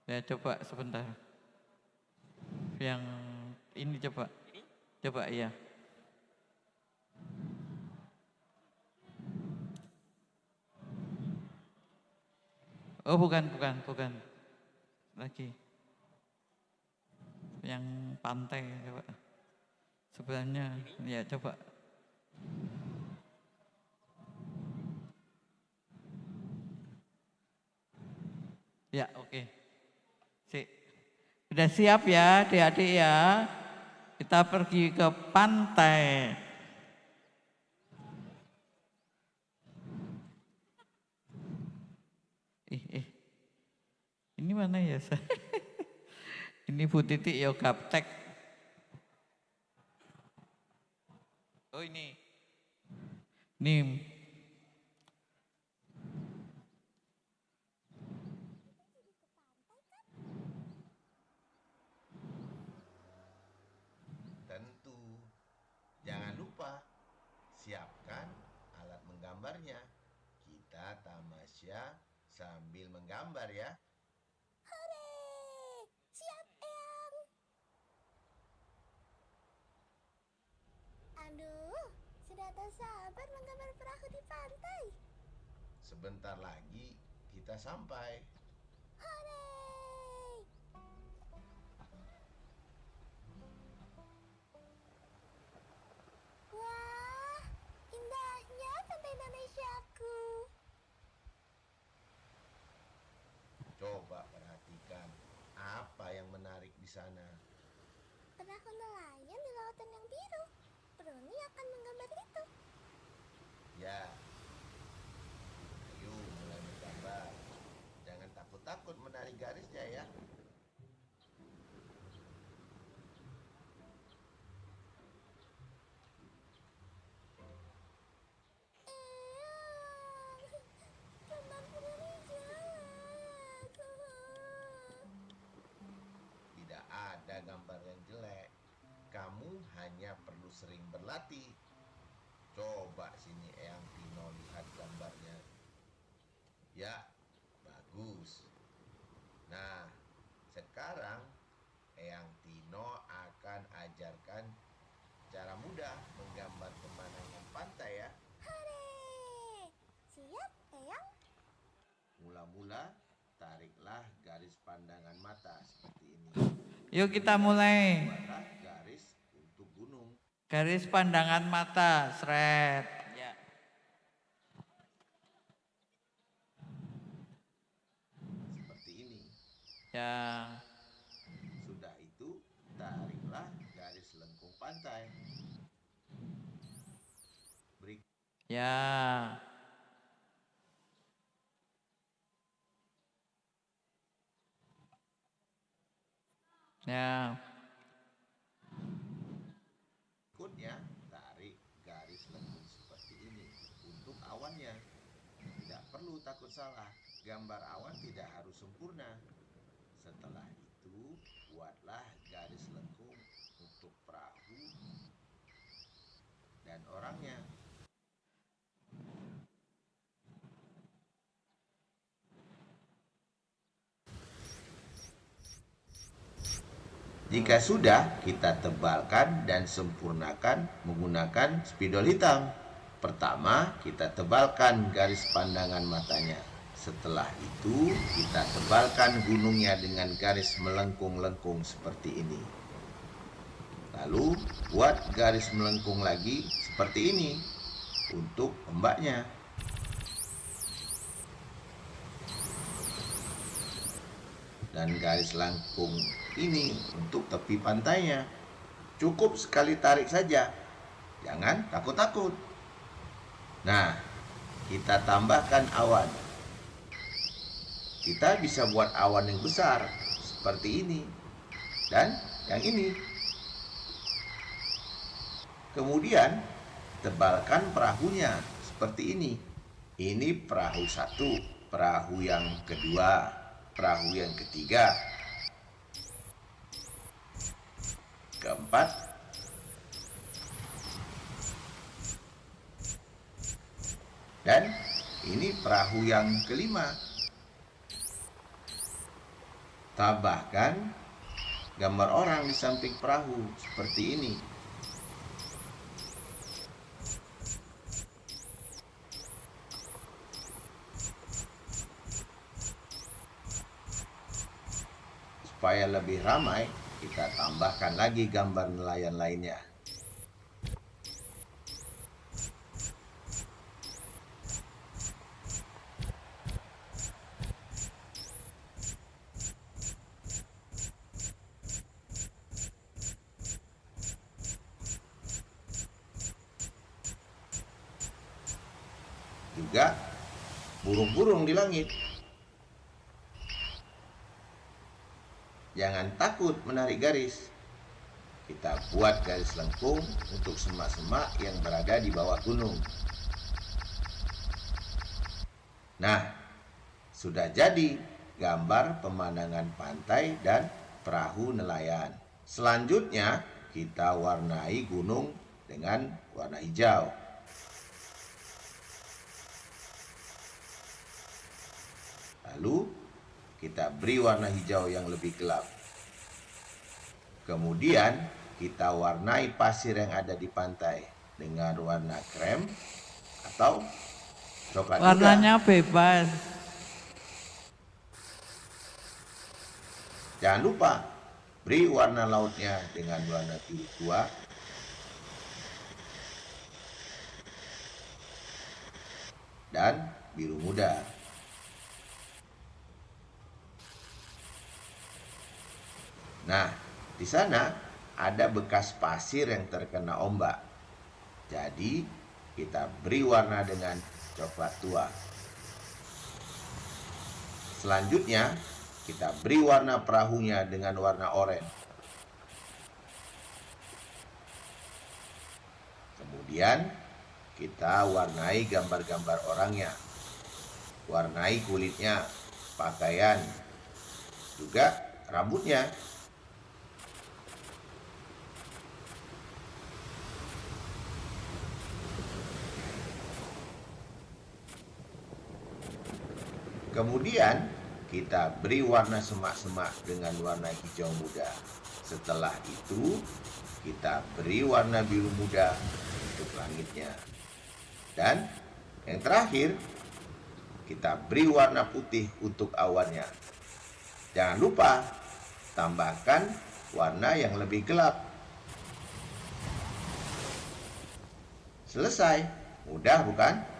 Ya coba sebentar. Yang ini coba. Coba ya. Oh bukan. Lagi. Yang pantai coba. Sebelahnya, ya coba. Ya oke. Udah siap ya adik-adik ya. Kita pergi ke pantai. Ini mana ya? Ini Bu Titi ya gaptek. Oh ini. Nih. Tentu. Jangan lupa siapkan alat menggambarnya. Kita tamasya sambil menggambar ya. Siap, Eyang. Aduh, sudah tak sabar menggambar perahu di pantai. Sebentar lagi kita sampai. Hore! Wah, indahnya pantai Indonesia. menarik di sana. Perahu nelayan di lautan yang biru. Bruni akan menggambar itu. Ya, ayo mulai menggambar. Jangan takut-takut menarik garisnya ya. Gambar Bruni jelek. Tidak ada gambar yang jelek. Kamu hanya perlu sering berlatih. Coba sini Eyang Tino lihat gambarnya. Ya, bagus. Nah, sekarang Eyang Tino akan ajarkan cara mudah menggambar pemandangan pantai ya. Hore! Siap, Eyang? Mula-mula tariklah garis pandangan mata seperti ini. Yuk kita mulai. Buatlah garis untuk gunung. Garis pandangan mata, seret. Ya. Seperti ini. Ya. Sudah itu, tariklah garis lengkung pantai. Ya. Ya. Berikutnya, tarik garis lengkung seperti ini untuk awannya. Tidak perlu takut salah, gambar awan tidak harus sempurna. Setelah itu, buatlah garis lengkung untuk perahu dan orangnya. Jika sudah, kita tebalkan dan sempurnakan menggunakan spidol hitam. Pertama, kita tebalkan garis pandangan matanya. Setelah itu, kita tebalkan gunungnya dengan garis melengkung-lengkung seperti ini. Lalu, buat garis melengkung lagi seperti ini untuk ombaknya. Dan garis lengkung ini untuk tepi pantainya. Cukup sekali tarik saja. Jangan takut-takut. Nah, kita tambahkan awan. Kita bisa buat awan yang besar seperti ini dan yang ini. Kemudian tebalkan perahunya seperti ini. Ini perahu satu, perahu yang kedua, perahu yang ketiga, keempat, dan ini perahu yang kelima. Tambahkan gambar orang di samping perahu seperti ini. Supaya lebih ramai, kita tambahkan lagi gambar nelayan lainnya. Juga burung-burung di langit. Jangan takut menarik garis. Kita buat garis lengkung untuk semak-semak yang berada di bawah gunung. Nah, sudah jadi gambar pemandangan pantai dan perahu nelayan. Selanjutnya, kita warnai gunung dengan warna hijau. Lalu, kita beri warna hijau yang lebih gelap. Kemudian kita warnai pasir yang ada di pantai dengan warna krem atau coklat. Warnanya juga bebas. Jangan lupa beri warna lautnya dengan warna biru tua. Dan biru muda. Nah, di sana ada bekas pasir yang terkena ombak. Jadi, kita beri warna dengan coklat tua. Selanjutnya, kita beri warna perahunya dengan warna oranye. Kemudian, kita warnai gambar-gambar orangnya. Warnai kulitnya, pakaian, juga rambutnya. Kemudian kita beri warna semak-semak dengan warna hijau muda. Setelah itu kita beri warna biru muda untuk langitnya. Dan yang terakhir kita beri warna putih untuk awannya. Jangan lupa tambahkan warna yang lebih gelap. Selesai. Mudah bukan?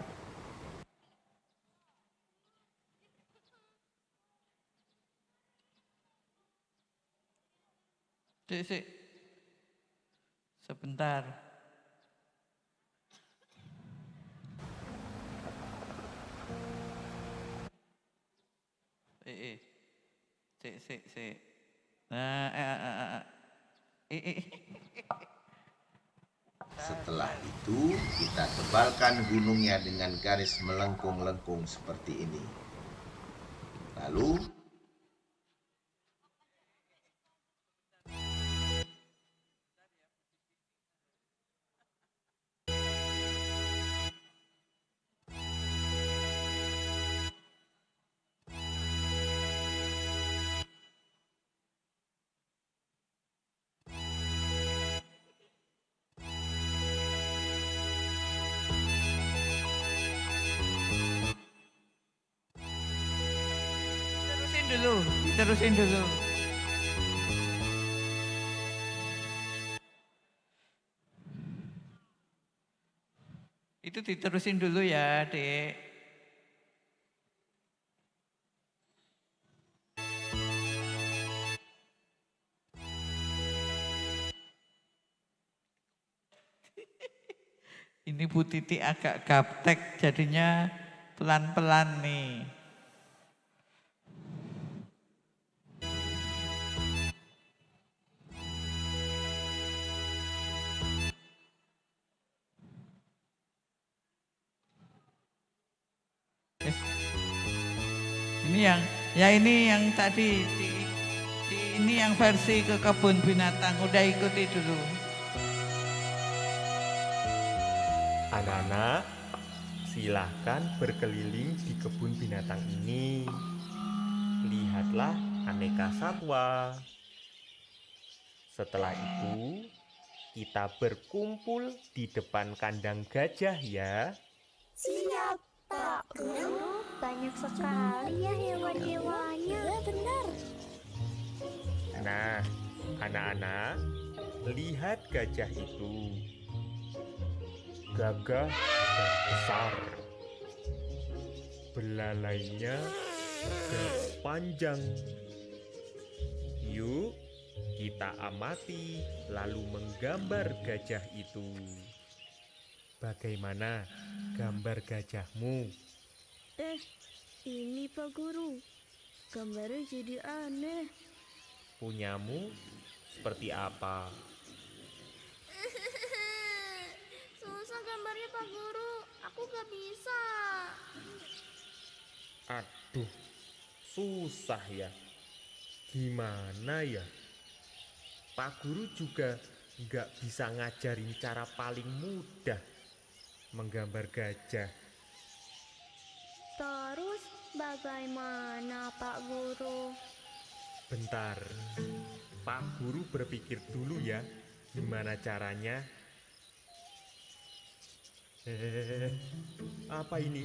Sik. Sebentar. Sik. Nah, Setelah itu kita tebalkan gunungnya dengan garis melengkung-lengkung seperti ini. Lalu terusin dulu. Itu diterusin dulu ya, Dek. Ini Bu Titi agak gaptek, jadinya pelan-pelan nih. Ini yang tadi ini yang versi ke kebun binatang, udah ikuti dulu. Anak-anak, silahkan berkeliling di kebun binatang ini. Lihatlah aneka satwa. Setelah itu, kita berkumpul di depan kandang gajah ya. Siap, Pak Guru. Banyak sekali ya hewan-hewannya. Ya benar. Nah, anak-anak, lihat gajah itu. Gagah dan besar. Belalainya juga panjang. Yuk, kita amati lalu menggambar gajah itu. Bagaimana gambar gajahmu? Ini Pak Guru, gambarnya jadi aneh. Punyamu seperti apa? Susah gambarnya Pak Guru, aku gak bisa. Aduh, susah ya. Gimana ya? Pak Guru juga nggak bisa ngajarin cara paling mudah menggambar gajah. Terus bagaimana Pak Guru? Bentar, Pak Guru berpikir dulu ya, gimana caranya. Apa ini?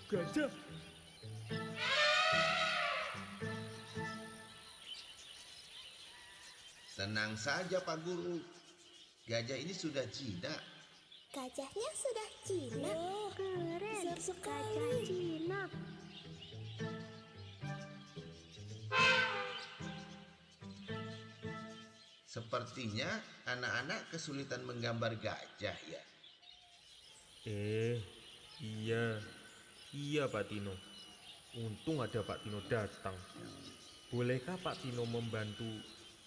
Gajah. tenang saja Pak Guru. Gajah ini sudah jinak. Gajahnya sudah jinak. Keren, Besar sekali. gajah jinak. Sepertinya anak-anak kesulitan menggambar gajah ya. Iya. Iya Pak Tino. Untung ada Pak Tino datang. Bolehkah Pak Tino membantu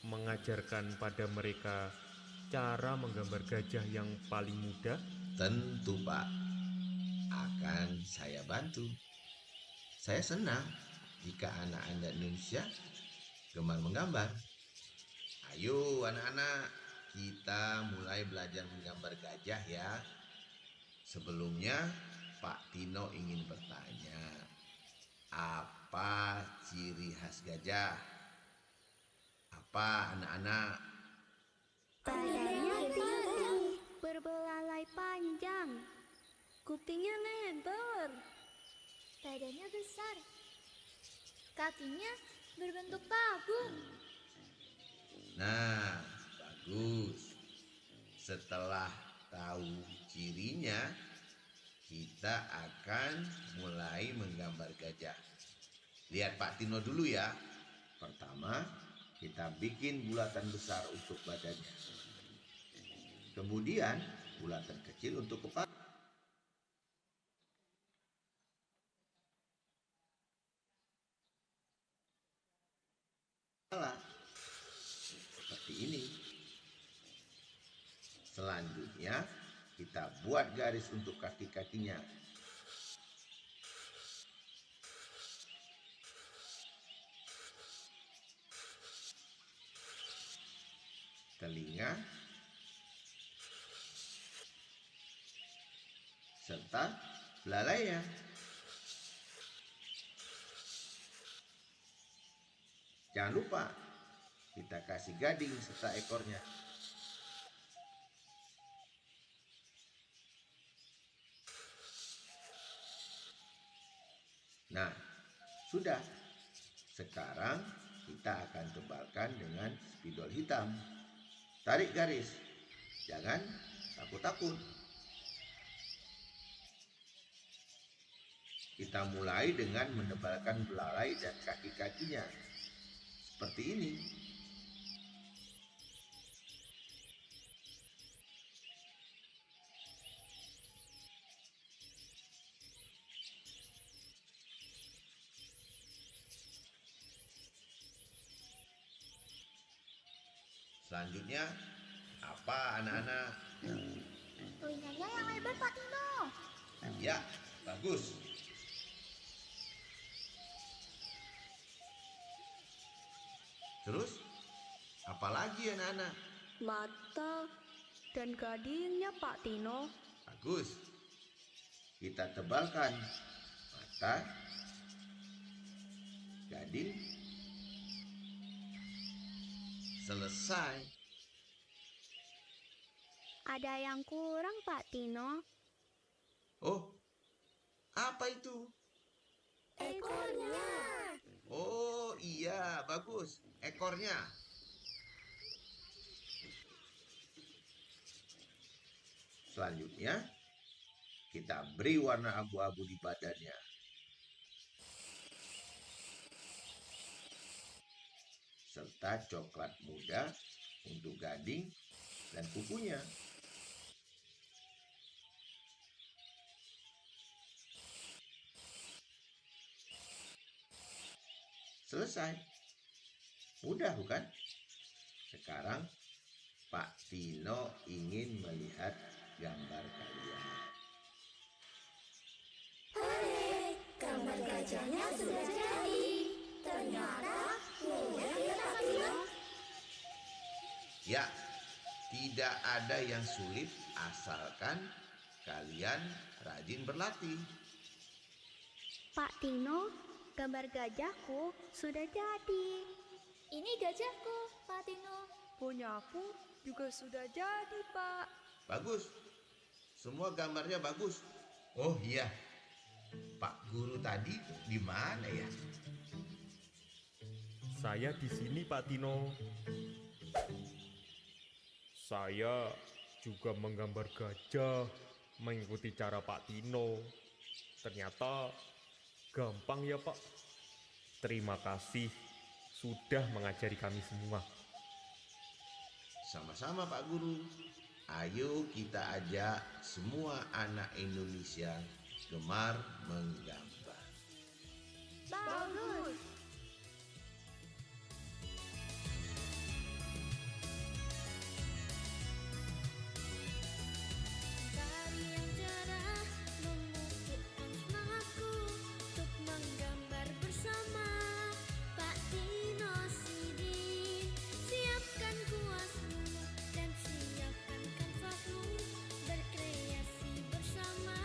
mengajarkan pada mereka cara menggambar gajah yang paling mudah? Tentu Pak, akan saya bantu. Saya senang jika anak-anak Indonesia gemar menggambar. Ayo anak-anak, kita mulai belajar menggambar gajah ya. Sebelumnya Pak Tino ingin bertanya, apa ciri khas gajah? Apa anak-anak? Badannya tinggi, berbelalai panjang, kupingnya lebar. Badannya besar. Kakinya berbentuk tabung. Nah, bagus. Setelah tahu cirinya, kita akan mulai menggambar gajah. Lihat Pak Tino dulu ya. Pertama, kita bikin bulatan besar untuk badannya. Kemudian, bulatan kecil untuk kepala. Seperti ini. Selanjutnya, kita buat garis untuk kaki-kakinya. Telinga, serta belalainya. Jangan lupa kita kasih gading serta ekornya. Nah, sudah. Sekarang kita akan tebalkan dengan spidol hitam. Tarik garis. Jangan takut-takut. Kita mulai dengan menebalkan belalai dan kaki-kakinya. Seperti ini. Selanjutnya, apa anak-anak? Telinganya yang lebar Pak Tino. Ya, bagus. Terus, apa lagi anak-anak? Mata dan gadingnya Pak Tino. Bagus. Kita tebalkan mata, gading, selesai. Ada yang kurang Pak Tino. Oh, apa itu? Ekornya. Oh iya, bagus. Ekornya. Selanjutnya, kita beri warna abu-abu di badannya. Serta coklat muda untuk gading dan kukunya. Selesai. Mudah bukan? Sekarang Pak Tino ingin melihat gambar kalian. Gambar gajahnya sudah jadi. Ternyata mudah ya Pak Tino. Ya, tidak ada yang sulit asalkan kalian rajin berlatih. Pak Tino, gambar gajahku sudah jadi. Ini gajahku, Pak Tino. Punyaku juga sudah jadi, Pak. Bagus. Semua gambarnya bagus. Oh iya. Pak guru tadi di mana ya? Saya di sini Pak Tino. Saya juga menggambar gajah mengikuti cara Pak Tino. Ternyata gampang ya Pak. Terima kasih sudah mengajari kami semua. Sama-sama Pak Guru. Ayo kita ajak semua anak Indonesia gemar menggambar. Bagus. Hari yang cerah memupukkan semangatku untuk menggambar bersama Pak Tino Sidin. Siapkan kuasmu dan siapkan kanvasmu, berkreasi bersama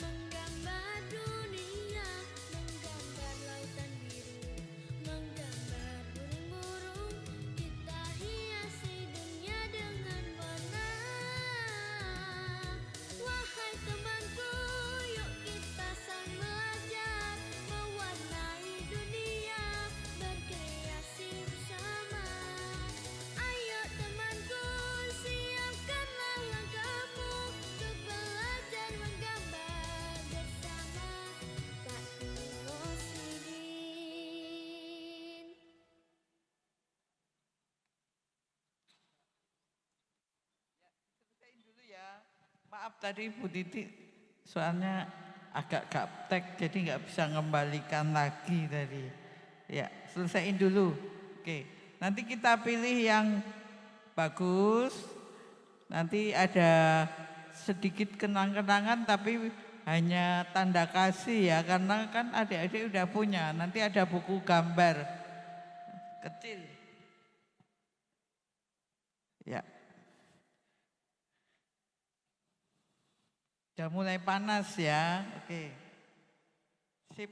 menggambar dunia, menggambar lautan biru, menggambar burung-burung. Kita hiasi dunia dengan warna. Wahai temanku, yuk kita sang belajar mewarnai dunia, berkreasi bersama. Ayo temanku, siapkanlah langkahmu untuk belajar menggambar bersama Pak Tino Sidin. Selesaiin dulu ya. Maaf tadi Bu Titi, soalnya agak gaptek jadi nggak bisa ngembalikan lagi tadi. Ya, selesaiin dulu. Oke, nanti kita pilih yang bagus. Nanti ada sedikit kenang-kenangan tapi hanya tanda kasih ya, karena kan adik-adik udah punya. Nanti ada buku gambar kecil. Ya. Udah mulai panas ya, oke. Sip.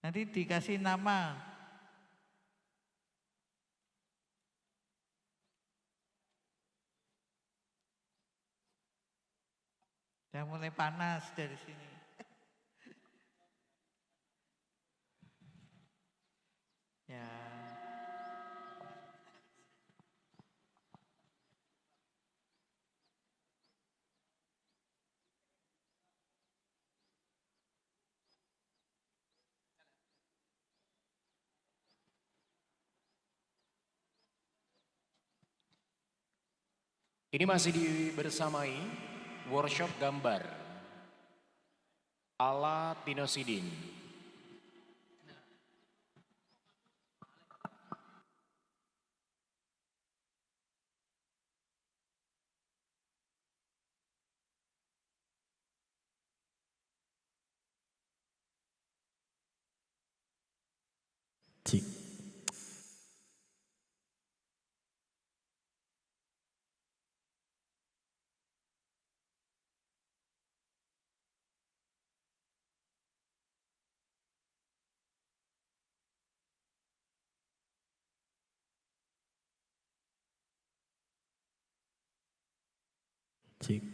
Nanti dikasih nama. Udah mulai panas dari sini. Ya. Ini masih dibersamai workshop gambar ala Tino Sidin. Cik. Cik.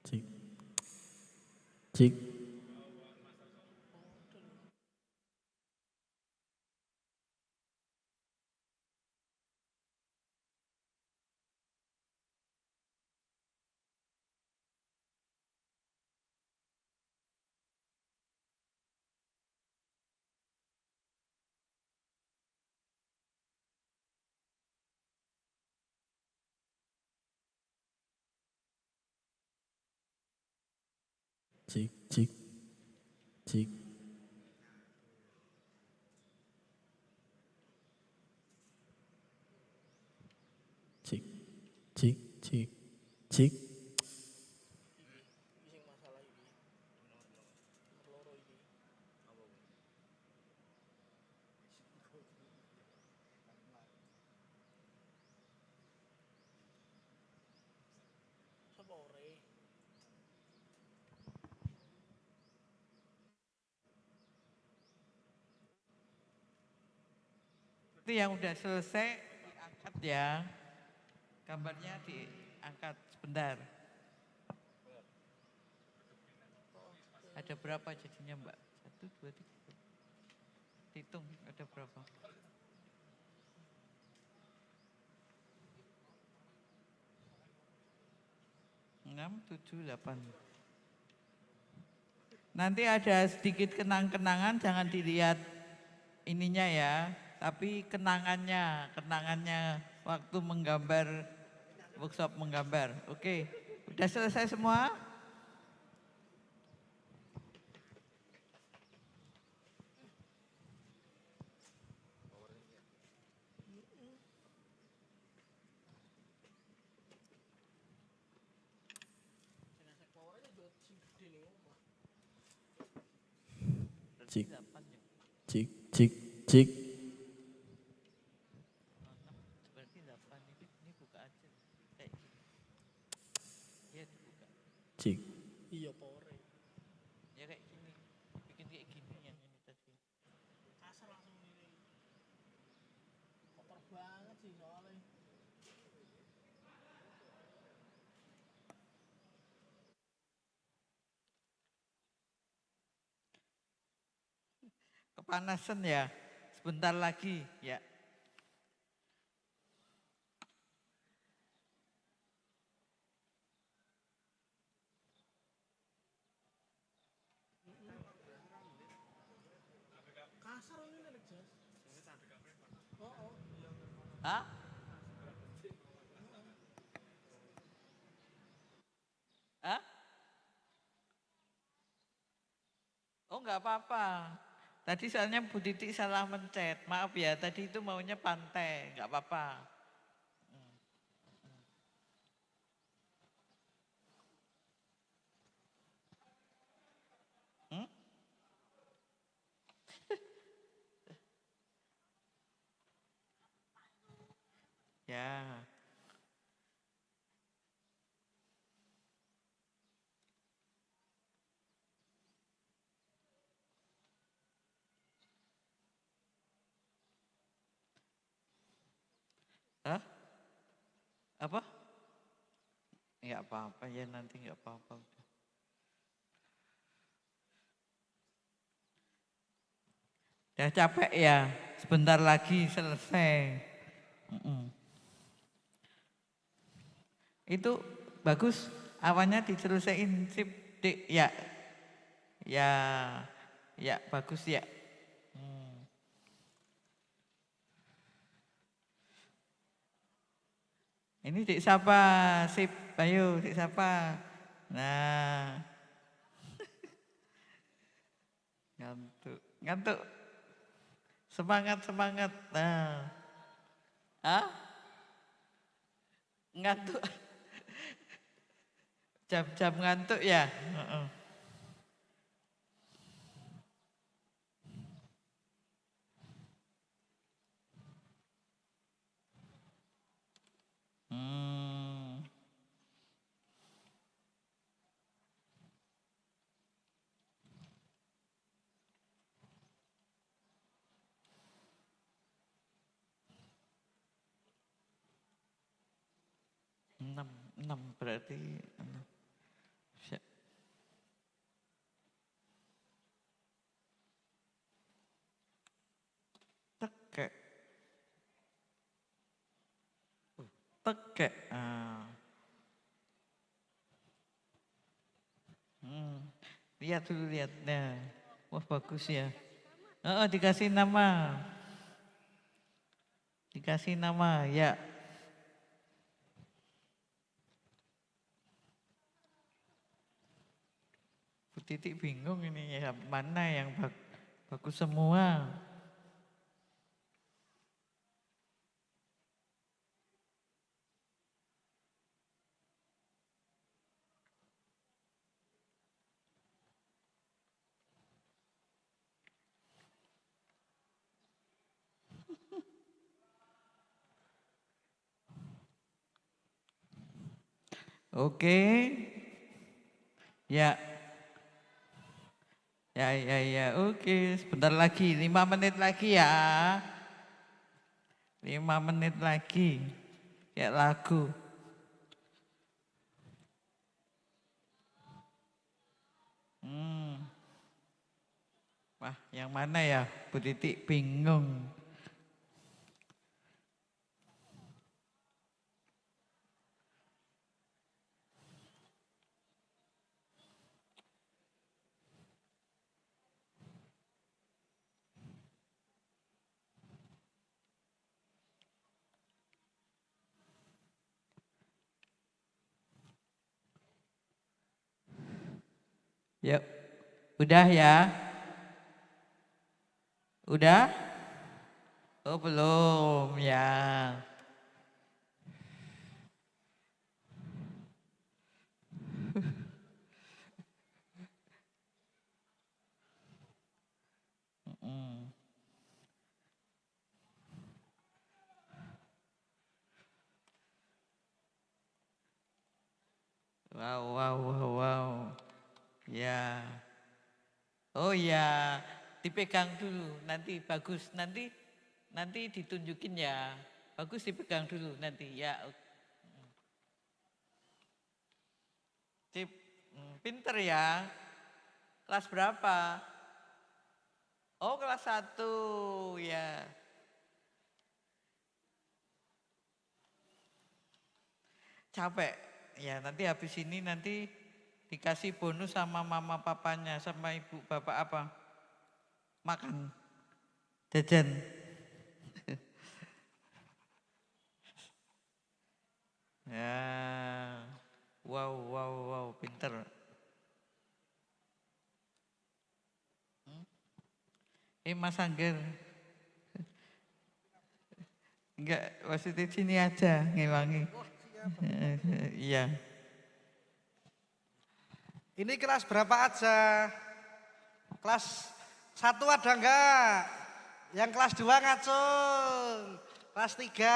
Cik. Cik. Cik, cik, cik. Cik, cik, cik, cik. Itu yang udah selesai diangkat ya. Gambarnya diangkat sebentar. Ada berapa jadinya Mbak? 1, 2, 3. Hitung ada berapa? Enam, 7, 8. Nanti ada sedikit kenang-kenangan, jangan dilihat ininya ya, tapi kenangannya waktu menggambar, workshop menggambar. Oke, udah selesai semua? Cik, cik, cik, cik. Berarti 8 ini buka aja. Kayak gini. Ya dibuka. Cik. Iya, pore. Ya kayak gini. Bikin kayak gini yang ini tadi. Kasar langsung ini. Kotor banget sih soalnya. Kepanasan ya. Sebentar lagi ya. Kasar ini nek jas. Hah? Hah? Oh enggak apa-apa. Tadi soalnya Bu Titi salah mencet. Maaf ya, tadi itu maunya pantai. Enggak apa-apa. Hmm? Ya. Hah? Apa? Enggak apa-apa ya, nanti enggak apa-apa. Udah capek ya, sebentar lagi selesai. Itu bagus, awannya diselesaiin sip, Dik. Ya, ya, ya bagus ya. Ini Dik siapa? Sip, ayo Dik siapa? Nah, ngantuk, ngantuk. Semangat, semangat. Nah, ah, ngantuk. Jam-jam ngantuk ya. Hmm. Enam berarti enam. Siap. Tekek. Tekek. Ah. Lihat dulu, lihat. Nah. Wah bagus ya. Oh, dikasih nama. Dikasih nama, ya. Bu Titi bingung ini ya, mana yang bagus semua. Oke. Ya. Ya, oke. Sebentar lagi, 5 menit lagi ya. 5 menit lagi. Kayak lagu. Wah, yang mana ya? Bu Titik bingung. Yuk, udah ya? Udah? Oh belum ya. Wow. Ya. Oh ya, dipegang dulu. Nanti bagus. Nanti ditunjukin ya. Bagus dipegang dulu nanti ya. Cip, pinter ya. Kelas berapa? Oh kelas 1 ya. Capek. Ya nanti habis ini nanti dikasih bonus sama mama papanya sama ibu bapak apa? Makan. Jajan. Ya. Wow, pinter. Mas Angger. Enggak, maksudnya sini aja ngewangi. Iya. Ini kelas berapa aja? Kelas 1 ada enggak? Yang kelas 2 ngacung. Kelas 3.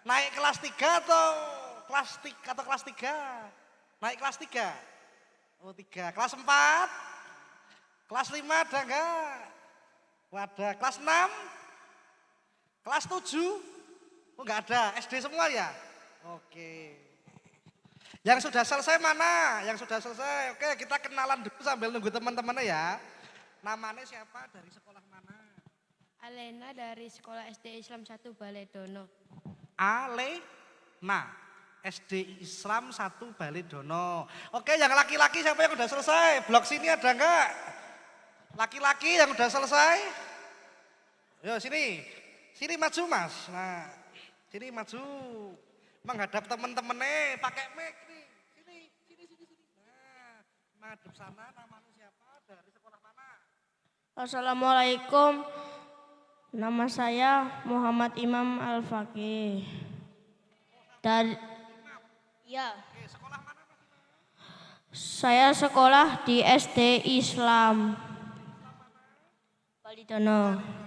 Naik kelas 3 atau kelas 3? Naik kelas 3. Oh 3. Kelas 4? Kelas 5 ada enggak? Wadah. Kelas 6? Kelas 7? Oh enggak ada. SD semua ya? Oke. Yang sudah selesai mana? Yang sudah selesai. Oke, kita kenalan dulu sambil nunggu teman-temannya ya. Namanya siapa? Dari sekolah mana? Alena dari sekolah SD Islam 1 Baledono. Alena, SD Islam 1 Baledono. Oke, yang laki-laki siapa yang udah selesai? Blok sini ada enggak? Laki-laki yang udah selesai? Yo sini. Sini maju Mas. Nah, sini maju. Menghadap teman-temannya pakai mic nih. Sini. Nah, menghadap sana. Namanya siapa? Dari sekolah mana? Assalamualaikum. Nama saya Muhammad Imam Al-Faqih. Dari ya. Sekolah mana Mas? Saya sekolah di SD Islam Baledono.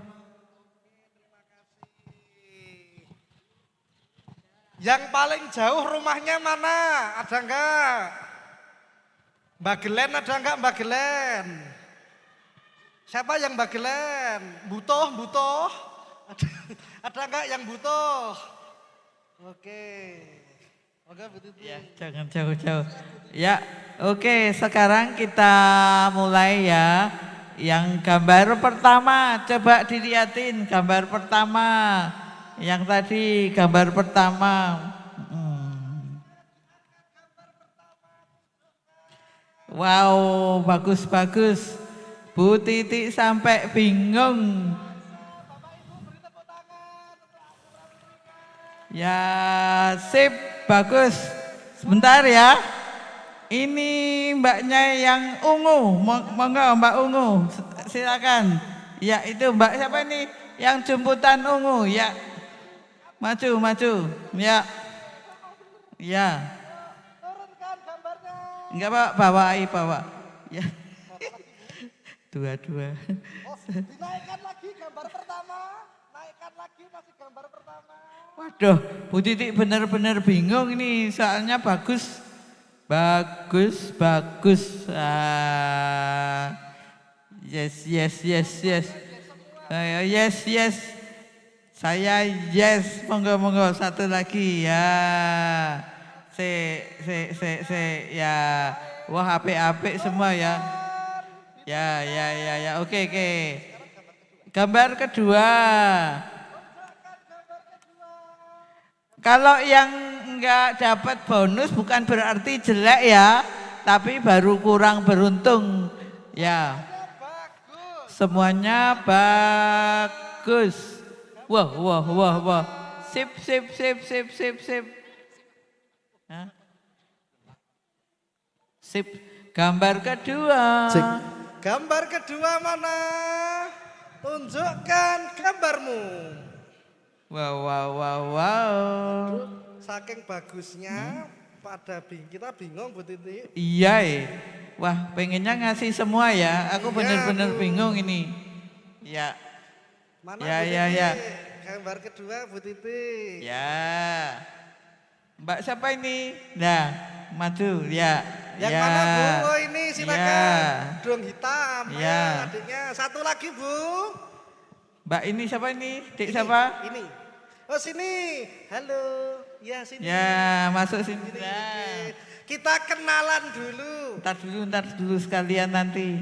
Yang paling jauh rumahnya mana? Ada enggak? Mbak Gelen ada enggak Mbak Gelen? Siapa yang Mbak Gelen? Butuh? Ada enggak yang butuh? Oke. Oke, betul. Ya, jangan jauh-jauh. Ya, oke, sekarang kita mulai ya. Yang gambar pertama, coba dilihatin gambar pertama. Yang tadi gambar pertama. Wow, bagus. Bu Titik sampai bingung. Ya, sip, bagus. Sebentar ya. Ini mbaknya yang ungu. Monggo Mbak Ungu, silakan. Ya, itu Mbak siapa ini? Yang jemputan ungu, ya. Maju. Ya. Turunkan gambarnya. Enggak Pak, bawa. Ya. Dua. Oh, dinaikkan lagi gambar pertama. Naikkan lagi masih gambar pertama. Waduh, Bu Titik benar-benar bingung ini, soalnya bagus. Yes. Yes. Saya yes, monggo satu lagi ya. Ya. Wah, apik semua ya. Ya. Oke. Gambar kedua. Kalau yang enggak dapat bonus bukan berarti jelek ya, tapi baru kurang beruntung. Ya. Semuanya bagus. Wah. Sip. Hah? Sip. Gambar kedua. Gambar kedua mana? Tunjukkan gambarmu. Wow. Saking bagusnya kita bingung Bu Titi. Iya Wah, pengennya ngasih semua ya. Aku benar-benar bingung ini. Ya. Mana ya. Gambar kedua Bu Titi. Ya. Mbak siapa ini? Nah, maju ya. Yang mana Bu? Oh ini silakan. Ya. Dong hitam. Ya. Adiknya. Satu lagi Bu. Mbak ini siapa ini? Dek siapa? Ini. Oh sini. Halo. Ya sini. Ya, masuk sini. Oke. Nah. Kita kenalan dulu. Ntar dulu sekalian nanti.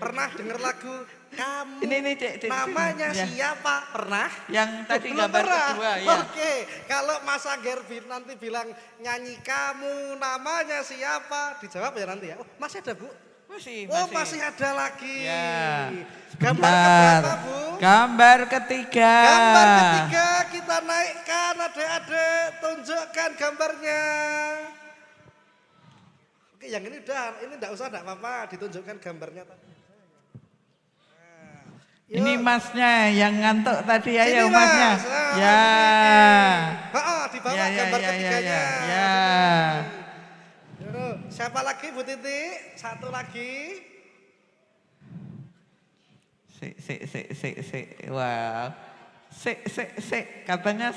Pernah dengar lagu Kamu? Ini Dek. Namanya Ya. siapa? Pernah? Yang tadi Belum gambar pernah. kedua ya. Oke, kalau Mas Angger nanti bilang nyanyi kamu namanya siapa? Dijawab ya nanti ya. Oh, masih ada Bu? Masih. Oh masih ada lagi. Ya. Gambar Sebentar. keberapa Bu? Gambar ketiga. Gambar ketiga kita naikkan adik-adik, tunjukkan gambarnya. Oke yang ini udah, ini enggak usah enggak apa-apa, ditunjukkan gambarnya tadi. Nah, Ini yuk. masnya yang ngantuk tadi Sini, ayo masnya. Mas. Nah, Ya. di bawah Ya. gambar ketiganya. Ya. Yuk, siapa lagi Bu Titi? Satu lagi. Wow. Katanya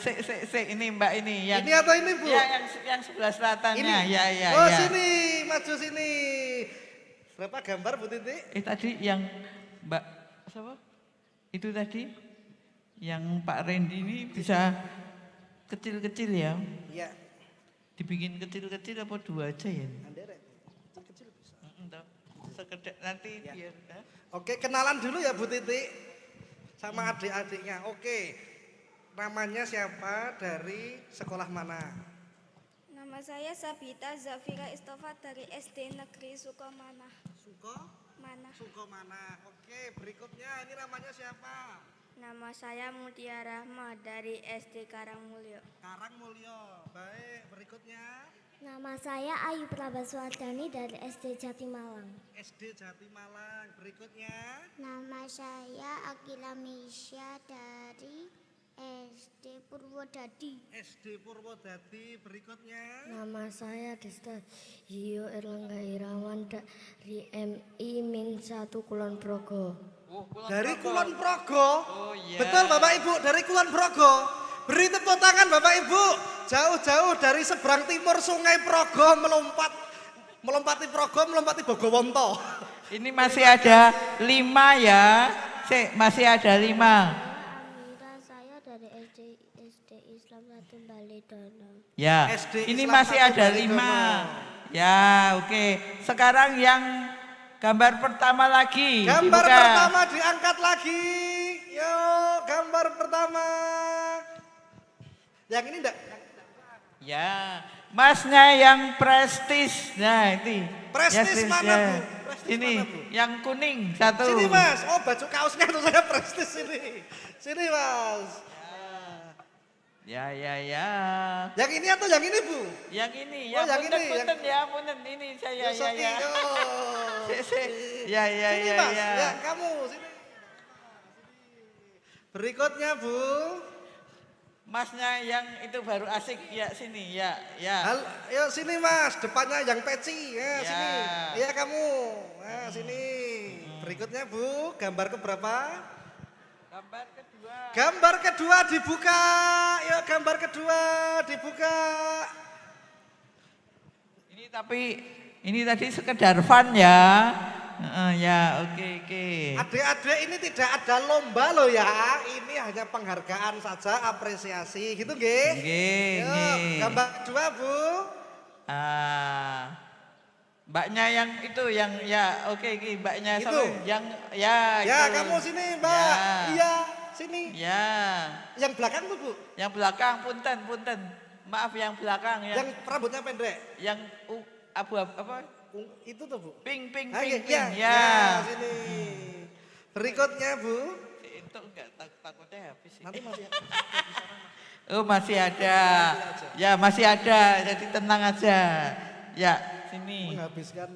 ini Mbak ini yang Ini atau ini Bu? Ya, yang sebelah selatannya. Ini. Ya. Oh sini, maju sini. Berapa gambar Bu Titi? Tadi yang Mbak siapa? Itu tadi yang Pak Randy ini bisa kecil-kecil ya. Iya. Dibikin kecil-kecil apa dua aja ya? Anderek. Kecil-kecil bisa. Sekedar nanti biar. Oke, kenalan dulu ya Bu Titi. Sama adik-adiknya. Oke. Namanya siapa, dari sekolah mana? Nama saya Sabita Zafira Istofa dari SD Negeri Sukomana. Sukomana. Oke, berikutnya ini namanya siapa? Nama saya Mutia Rahma dari SD Karangmulyo. Karangmulyo. Baik, berikutnya Nama saya Ayu Prabaswardani dari SD Jatimalang. SD Jatimalang. Berikutnya Nama saya Akila Misha dari SD Purwodadi. SD Purwodadi. Berikutnya Nama saya Desta Hio Erlangga Irawan dari MI Min 1 Kulon Progo. dari Kulon Progo. Oh iya. Betul Bapak Ibu, dari Kulon Progo. Beri tepuk tangan Bapak Ibu. Jauh-jauh dari seberang timur Sungai Progo melompati Progo, melompati Bogowonto. Ini masih ada 5 ya. Masih ada 5. Amira, saya dari SD Islam 1 Baledono. Ya. SD Ini Islam masih 1 ada Baledono. 5. Ya, oke. Sekarang yang gambar pertama lagi. Gambar dibuka. pertama diangkat lagi. Yuk, gambar pertama. Yang ini enggak? Ya, masnya yang prestis. Nah, ini. Prestis mana, ya. Bu? Prestis ini mana, Bu? yang kuning satu. Sini Mas. Oh, baju kaosnya tuh saya prestis sini. Sini Mas. Ya. Yang ini atau yang ini Bu? Yang ini, Oh, yang ini, punten ya, punten ini saya Yusuf ya. Iyo. Ya. Sini Mas, ya kamu sini. Berikutnya Bu. Masnya yang itu baru asik ya sini ya. Yuk sini Mas, depannya yang peci. Ya, Ya. sini. Iya kamu. Nah, sini. Berikutnya Bu, gambar keberapa? Gambar kedua. Gambar kedua dibuka. Yuk gambar kedua dibuka. Ini tadi sekedar fun ya. Ya, oke. Adik-adik ini tidak ada lomba loh ya. Ini hanya penghargaan saja, apresiasi gitu nggih. Nggih, Yuk, nggih. gambar kedua Bu. Mbaknya yang itu yang ya oke mbaknya Itu. sama yang ya Ya itu. kamu sini Mbak. Ya. Iya sini. Ya. Yang belakang tuh Bu. Yang belakang punten. Maaf yang belakang Yang rambutnya pendek. yang abu-abu apa? Itu tuh Bu. Pink. Ya, Ya. sini. Berikutnya Bu. Itu enggak takutnya habis. Nanti masih Oh, masih ada. Ya, masih ada. Jadi tenang aja. Ya, sini. menghabiskan.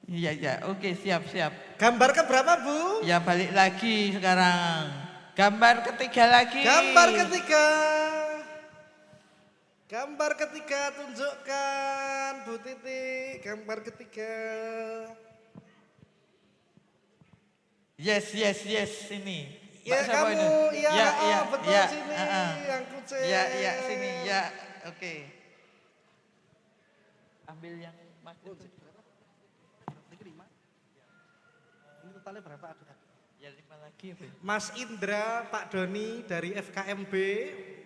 Iya. Oke, siap. Gambar keberapa Bu? Ya, balik lagi sekarang. Gambar ketiga lagi. Gambar ketiga tunjukkan Bu Titi. Gambar ketiga. Yes, sini. Ya Mbak siapa kamu, itu? ya, betul ya, sini, yang kucing. Ya, sini, ya, oke. Ambil yang makin. Ini totalnya berapa adik-adik? Ya 5 lagi. Apa? Mas Indra, Pak Doni dari FKMB,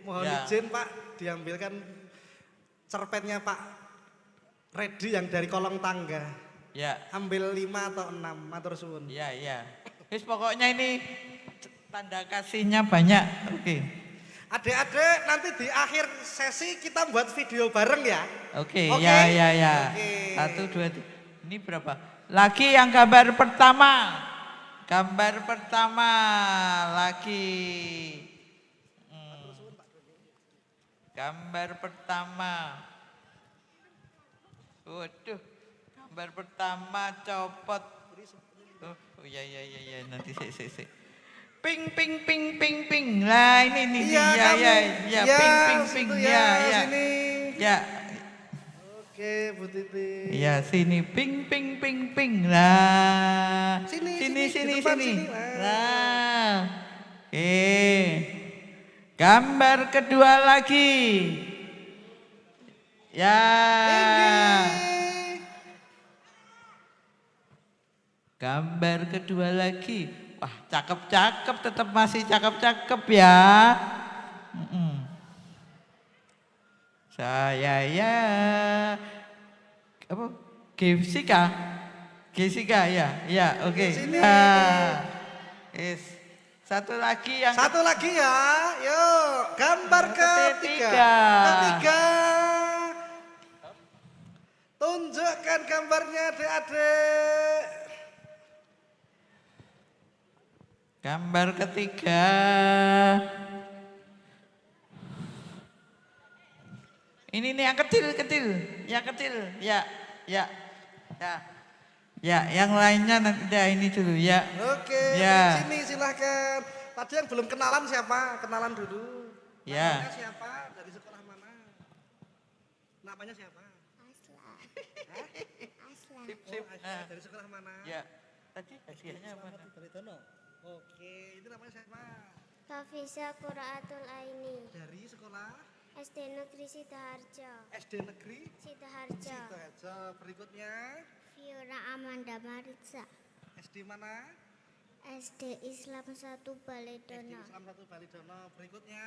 mohon Ya. izin Pak diambilkan cerpennya Pak Redi yang dari kolong tangga. Ya, Ambil 5 atau 6, matur suwun. ya. Wis pokoknya ini tanda kasihnya banyak. Oke. Adik-adik nanti di akhir sesi kita buat video bareng ya. Oke, Oke? ya. Oke. 1, 2, 3. Ini berapa? Lagi yang gambar pertama. Lagi. Gambar pertama. Waduh, gambar pertama copot. Oh iya, nanti sik. Ping. Lah ini. Iya, kamu. Ya, Ya, ping. situ Ya. sini. Ya. Oke, Bu Titi. Iya, sini ping. Lah. Sini, Sini. di depan sini. Nah. Gambar kedua lagi. Ya. Gambar kedua lagi. Wah, cakep, tetap masih cakep ya. Saya ya. Apa? Jessica ya, oke. Sini. Satu lagi yang Satu lagi ya, yuk gambar ketiga. Ketiga. Tunjukkan gambarnya adik-adik. Gambar ketiga. Ini nih yang kecil. Ya, yang lainnya nanti ini dulu ya. Oke, Ya. sini silahkan. Tadi yang belum kenalan siapa? Kenalan dulu. Ya. Namanya siapa? Dari sekolah mana? Namanya siapa? Aslan. Sip. Dari sekolah mana? Ya. Tadi hadiahnya apa? Oke, itu namanya siapa? Hafiza Quraatul Aini. Dari sekolah SD Negeri Sidaharjo. SD Negeri Sidaharjo. Sidoarjo. Berikutnya Fiona Amanda Maritza. SD mana? SD Islam 1 SD Baledono. Islam 1 Balidono. Berikutnya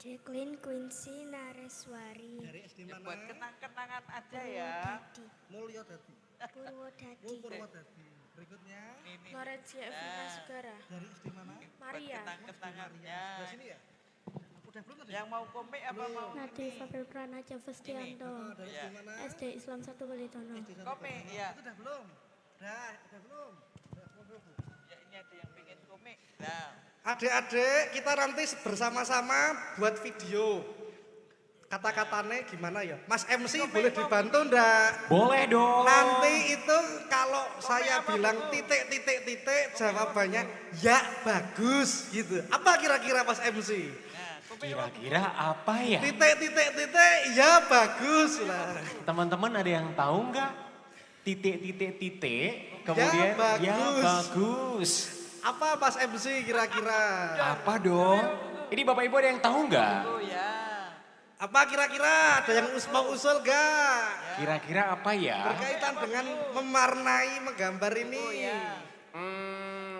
Jacqueline Quincy Nareswari. dari SD Ya, mana? buat kenang-kenangan aja ya. Mulyo Dadi. Purwodadi. Purwodadi. Berikutnya Lorencia Evina Sugara. dari SD mana? Maria. Kenang-kenangannya. Sebelah sini ya? Udah belum tadi? Yang mau komik apa mau Nadifa Belprana Javestianto. Dari Ya. SD mana? SD Islam 1 Balidono. SD satu komik Balidono. ya. Itu udah belum? Udah belum? Belum. Ya ini ada yang pengen komik. Nah, Adik-adik, kita nanti bersama-sama buat video. Kata-katanya gimana ya? Mas MC boleh dibantu ndak? Boleh dong. Nanti itu kalau saya bilang titik, jawabannya ya bagus gitu. Apa kira-kira Mas MC? Kira-kira apa ya? Titik, ya bagus lah. Teman-teman ada yang tahu nggak? Titik, kemudian bagus. ya bagus. Apa Mas MC kira-kira? Apa dong? Ini Bapak Ibu ada yang tahu nggak? oh ya. Apa kira-kira ada yang mau usul gak? Kira-kira apa ya? Berkaitan dengan mewarnai, menggambar ini.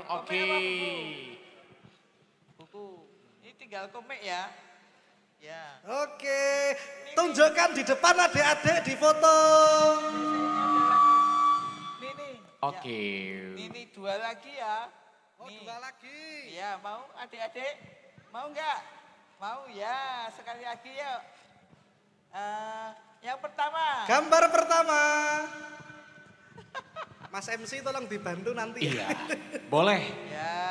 Oke. Buku. Ini tinggal komik ya. Ya. Oke, tunjukkan di depan adik-adik di foto. Nih. Oke. Ini 2 lagi ya. Oh, Nih. 2 lagi. Ya, mau adik-adik? Mau enggak? Mau ya, sekali lagi yuk. Yang pertama. Gambar pertama. Mas MC tolong dibantu nanti. Iya. Boleh. Ya,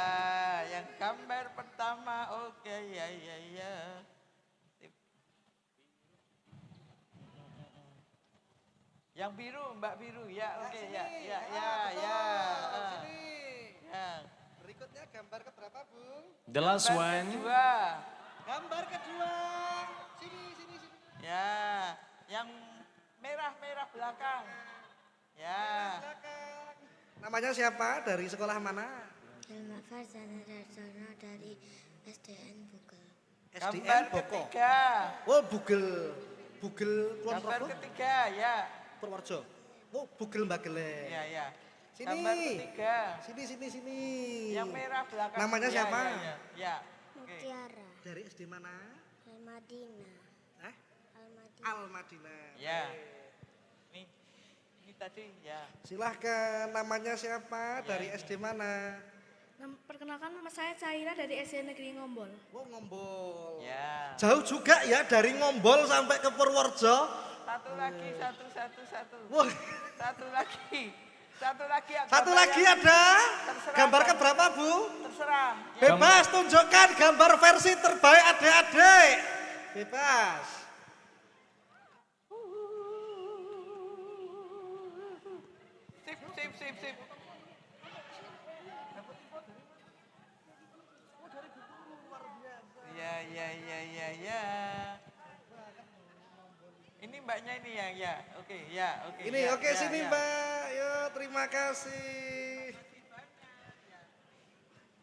yang gambar pertama. Oke, ya. Yang biru, Mbak Biru. Ya, oke, ya. Sini. Ya. Berikutnya gambar keberapa, Bung? The last one. Kedua. Gambar kedua. Sini. Ya, yang merah belakang. Ya. Belakang. Namanya siapa? Dari sekolah mana? Hilma Farzana Darsono dari SDN Bugel. Gambar Boko. ketiga. Oh, Bugel Gambar Purworejo. ketiga, ya. Purworejo. Oh, Bugel Mbagele. Ya. Sini. Gambar ketiga. Sini. Yang merah belakang. Namanya Ya, siapa? Ya. Oke. Mutiara. Dari SD mana? Al-Madinah. Al-Madinah. Al-Madinah. Ya. Ini tadi ya. Silahkan, namanya siapa? Dari SD mana? Perkenalkan, nama saya Caira dari SD Negeri Ngombol. Oh, Ngombol. Ya. Jauh juga ya dari Ngombol sampai ke Purworejo. Satu lagi. Wah. Satu lagi. Satu lagi ada. Terserah, Gambar Bang. keberapa, Bu? Terserah. Bebas, tunjukkan gambar versi terbaik adik-adik. Bebas. Sip. Ya. Ini mbaknya ini ya. Oke. Ini Ya, oke, ya, sini ya. Mbak. Yo, terima kasih.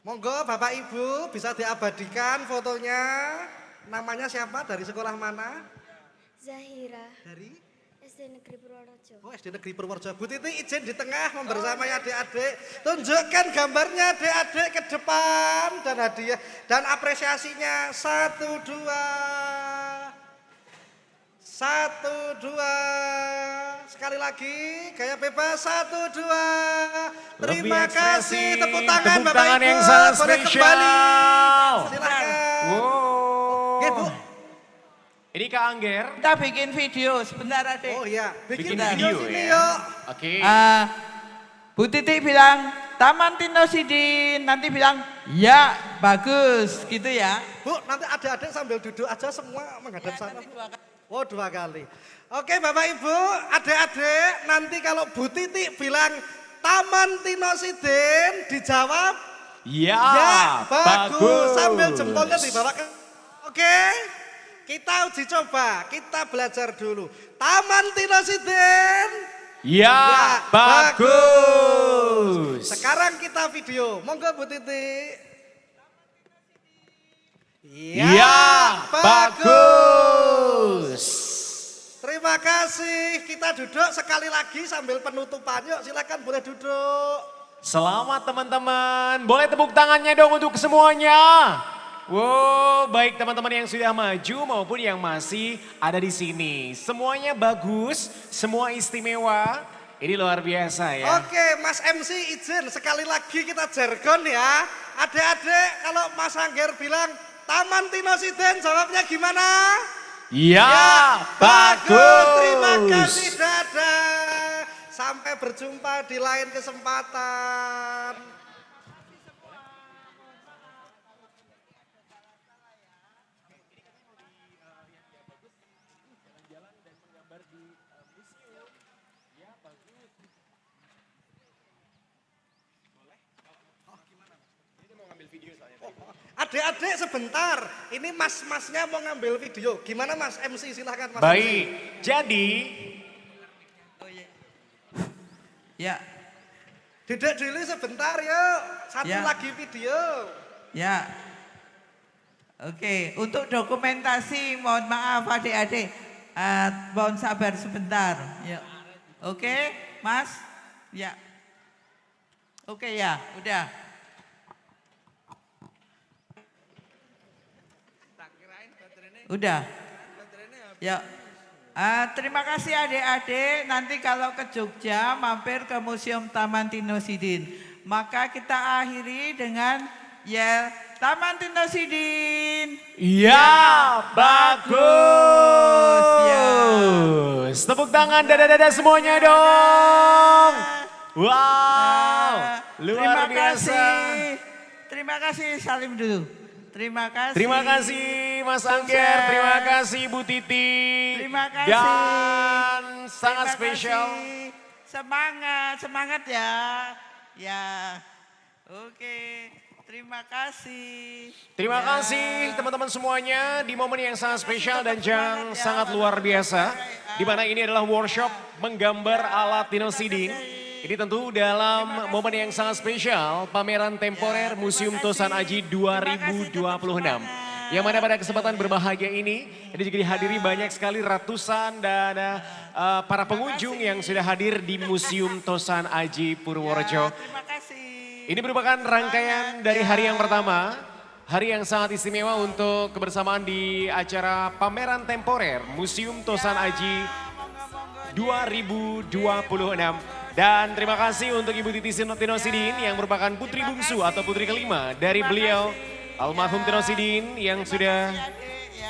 Monggo Bapak Ibu bisa diabadikan fotonya. Namanya siapa? Dari sekolah mana? Zahira Dari SD Negeri Purworejo. Oh, SD Negeri Purworejo. Bu Titi izin di tengah membersamai adik-adik. Tunjukkan gambarnya adik-adik ke depan dan hadiah dan apresiasinya 1, 2. 1, 2. Sekali lagi gaya bebas 1, 2. Terima Lebih kasih. ekspresi, Tepuk tangan tepuk Bapak tangan Ibu. yang sangat Boleh spesial. kembali. Silakan. Wow. Oke, Bu. Ini Kak Angger. Kita bikin video sebentar adik. Oh iya, bikin Bikin video video sini ya. yuk. Oke. Bu Titi bilang Taman Tino Sidin, nanti bilang ya bagus gitu ya. Bu, nanti adik-adik sambil duduk aja semua menghadap Ya, sana. nanti Bu. 2 kali. Oh, 2 kali. Oke Bapak Ibu, adik-adik nanti kalau Bu Titi bilang Taman Tino Sidin dijawab Ya, bagus. Sambil jempolnya dibawa ke. Oke, kita uji coba, kita belajar dulu. Taman Tino Sidin. Ya, bagus. Sekarang kita video, monggo Bu Titi. Ya, bagus. Terima kasih. Kita duduk sekali lagi sambil penutupan. Yuk silakan boleh duduk. Selamat teman-teman. Boleh tepuk tangannya dong untuk semuanya. Wow, baik teman-teman yang sudah maju maupun yang masih ada di sini. Semuanya bagus, semua istimewa. Ini luar biasa ya. Oke, Mas MC izin sekali lagi kita jargon ya. Adik-adik kalau Mas Angger bilang Taman Tino Sidin jawabnya gimana? Ya, bagus. Terima kasih, dadah. Sampai berjumpa di lain kesempatan. Adik-adik sebentar, ini mas-masnya mau ngambil video. Gimana Mas MC, silahkan Mas Baik, MC. jadi Ya, Duduk dulu sebentar yuk, satu Ya. lagi video. ya. Oke, untuk dokumentasi mohon maaf adik-adik, mohon sabar sebentar. Ya. Oke, Mas? Ya. Oke ya, udah. Udah. Ya. Terima kasih adik-adik. Nanti kalau ke Jogja mampir ke Museum Taman Tinosidin. Maka kita akhiri dengan ya Taman Tinosidin. Ya, bagus. Ya. Tepuk tangan dada-dada semuanya dong. Wow, luar biasa. Terima kasih, salim dulu. Terima kasih. Terima kasih Mas Angger, terima kasih Bu Titi. Terima kasih. Dan sangat Terima spesial. kasih. Semangat ya. Ya. Oke. Terima kasih. Terima Ya. kasih teman-teman semuanya di momen yang sangat spesial dan yang sangat luar biasa. Di mana ini adalah workshop menggambar ala Tinosidin. Ini tentu dalam momen yang sangat spesial, pameran temporer Museum Tosan Aji 2026. Yang mana pada kesempatan berbahagia ini juga dihadiri banyak sekali ratusan dan para pengunjung yang sudah hadir di Museum Tosan Aji Purworejo. Terima kasih. Ini merupakan rangkaian dari hari yang pertama, hari yang sangat istimewa untuk kebersamaan di acara pameran temporer Museum Tosan Aji 2026. Dan terima kasih untuk Ibu Titi Tinosidin yang merupakan putri bungsu atau putri kelima dari beliau almarhum Tinosidin yang sudah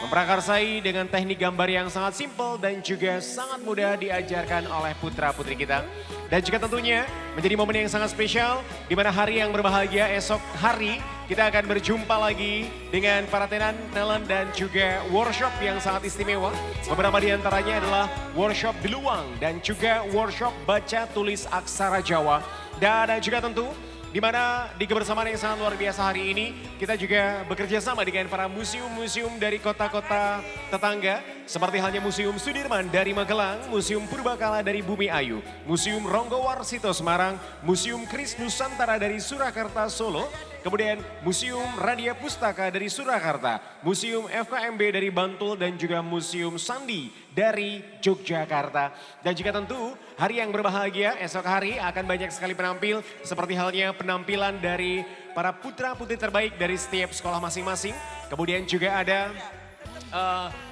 memprakarsai dengan teknik gambar yang sangat simpel dan juga sangat mudah diajarkan oleh putra-putri kita. Dan juga tentunya menjadi momen yang sangat spesial di mana hari yang berbahagia esok hari kita akan berjumpa lagi dengan para talent dan juga workshop yang sangat istimewa. Beberapa di antaranya adalah workshop Deluang dan juga workshop baca tulis aksara Jawa. Dan juga tentu di mana di kebersamaan yang sangat luar biasa hari ini kita juga bekerja sama dengan para museum-museum dari kota-kota tetangga seperti halnya Museum Sudirman dari Magelang, Museum Purbakala dari Bumi Ayu, Museum Ronggowarsito Semarang, Museum Kris Nusantara dari Surakarta Solo, kemudian Museum Radia Pustaka dari Surakarta, Museum FKMB dari Bantul dan juga Museum Sandi dari Yogyakarta. Dan juga tentu hari yang berbahagia esok hari akan banyak sekali penampil seperti halnya penampilan dari para putra-putri terbaik dari setiap sekolah masing-masing. Kemudian juga ada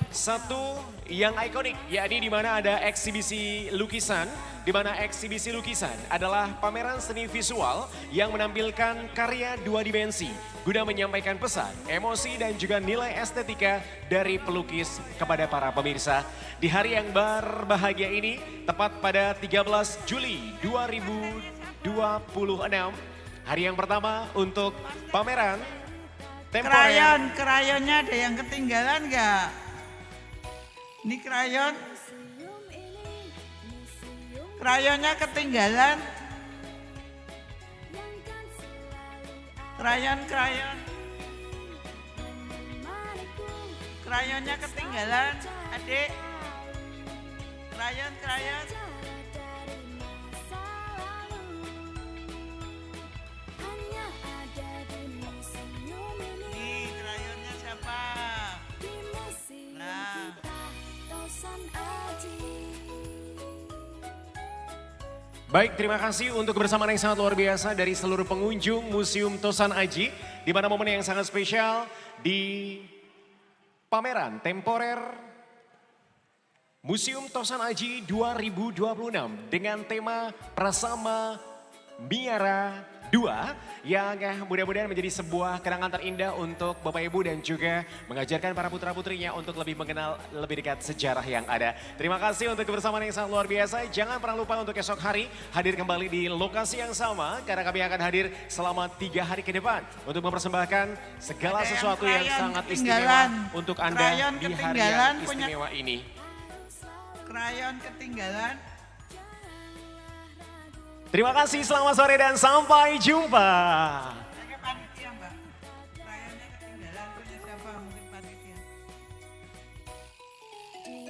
satu yang ikonik, yakni di mana ada eksibisi lukisan, di mana eksibisi lukisan adalah pameran seni visual yang menampilkan karya dua dimensi guna menyampaikan pesan, emosi dan juga nilai estetika dari pelukis kepada para pemirsa. Di hari yang berbahagia ini, tepat pada 13 Juli 2026, hari yang pertama untuk pameran temporer. Krayonnya ada yang ketinggalan nggak? Ini krayonnya ketinggalan. Krayonnya ketinggalan, adik. Krayon. Nih, krayonnya siapa? Nah. Baik, terima kasih untuk kebersamaan yang sangat luar biasa dari seluruh pengunjung Museum Tosan Aji, di mana momen yang sangat spesial di pameran temporer Museum Tosan Aji 2026 dengan tema Prasama Miara 2 yang mudah-mudahan menjadi sebuah kenangan terindah untuk Bapak Ibu dan juga mengajarkan para putra-putrinya untuk lebih mengenal lebih dekat sejarah yang ada. Terima kasih untuk kebersamaan yang sangat luar biasa. Jangan pernah lupa untuk esok hari hadir kembali di lokasi yang sama karena kami akan hadir selama 3 hari ke depan untuk mempersembahkan segala sesuatu yang sangat istimewa untuk Anda di hari yang istimewa ini. Krayon ketinggalan. Terima kasih, selamat sore dan sampai jumpa.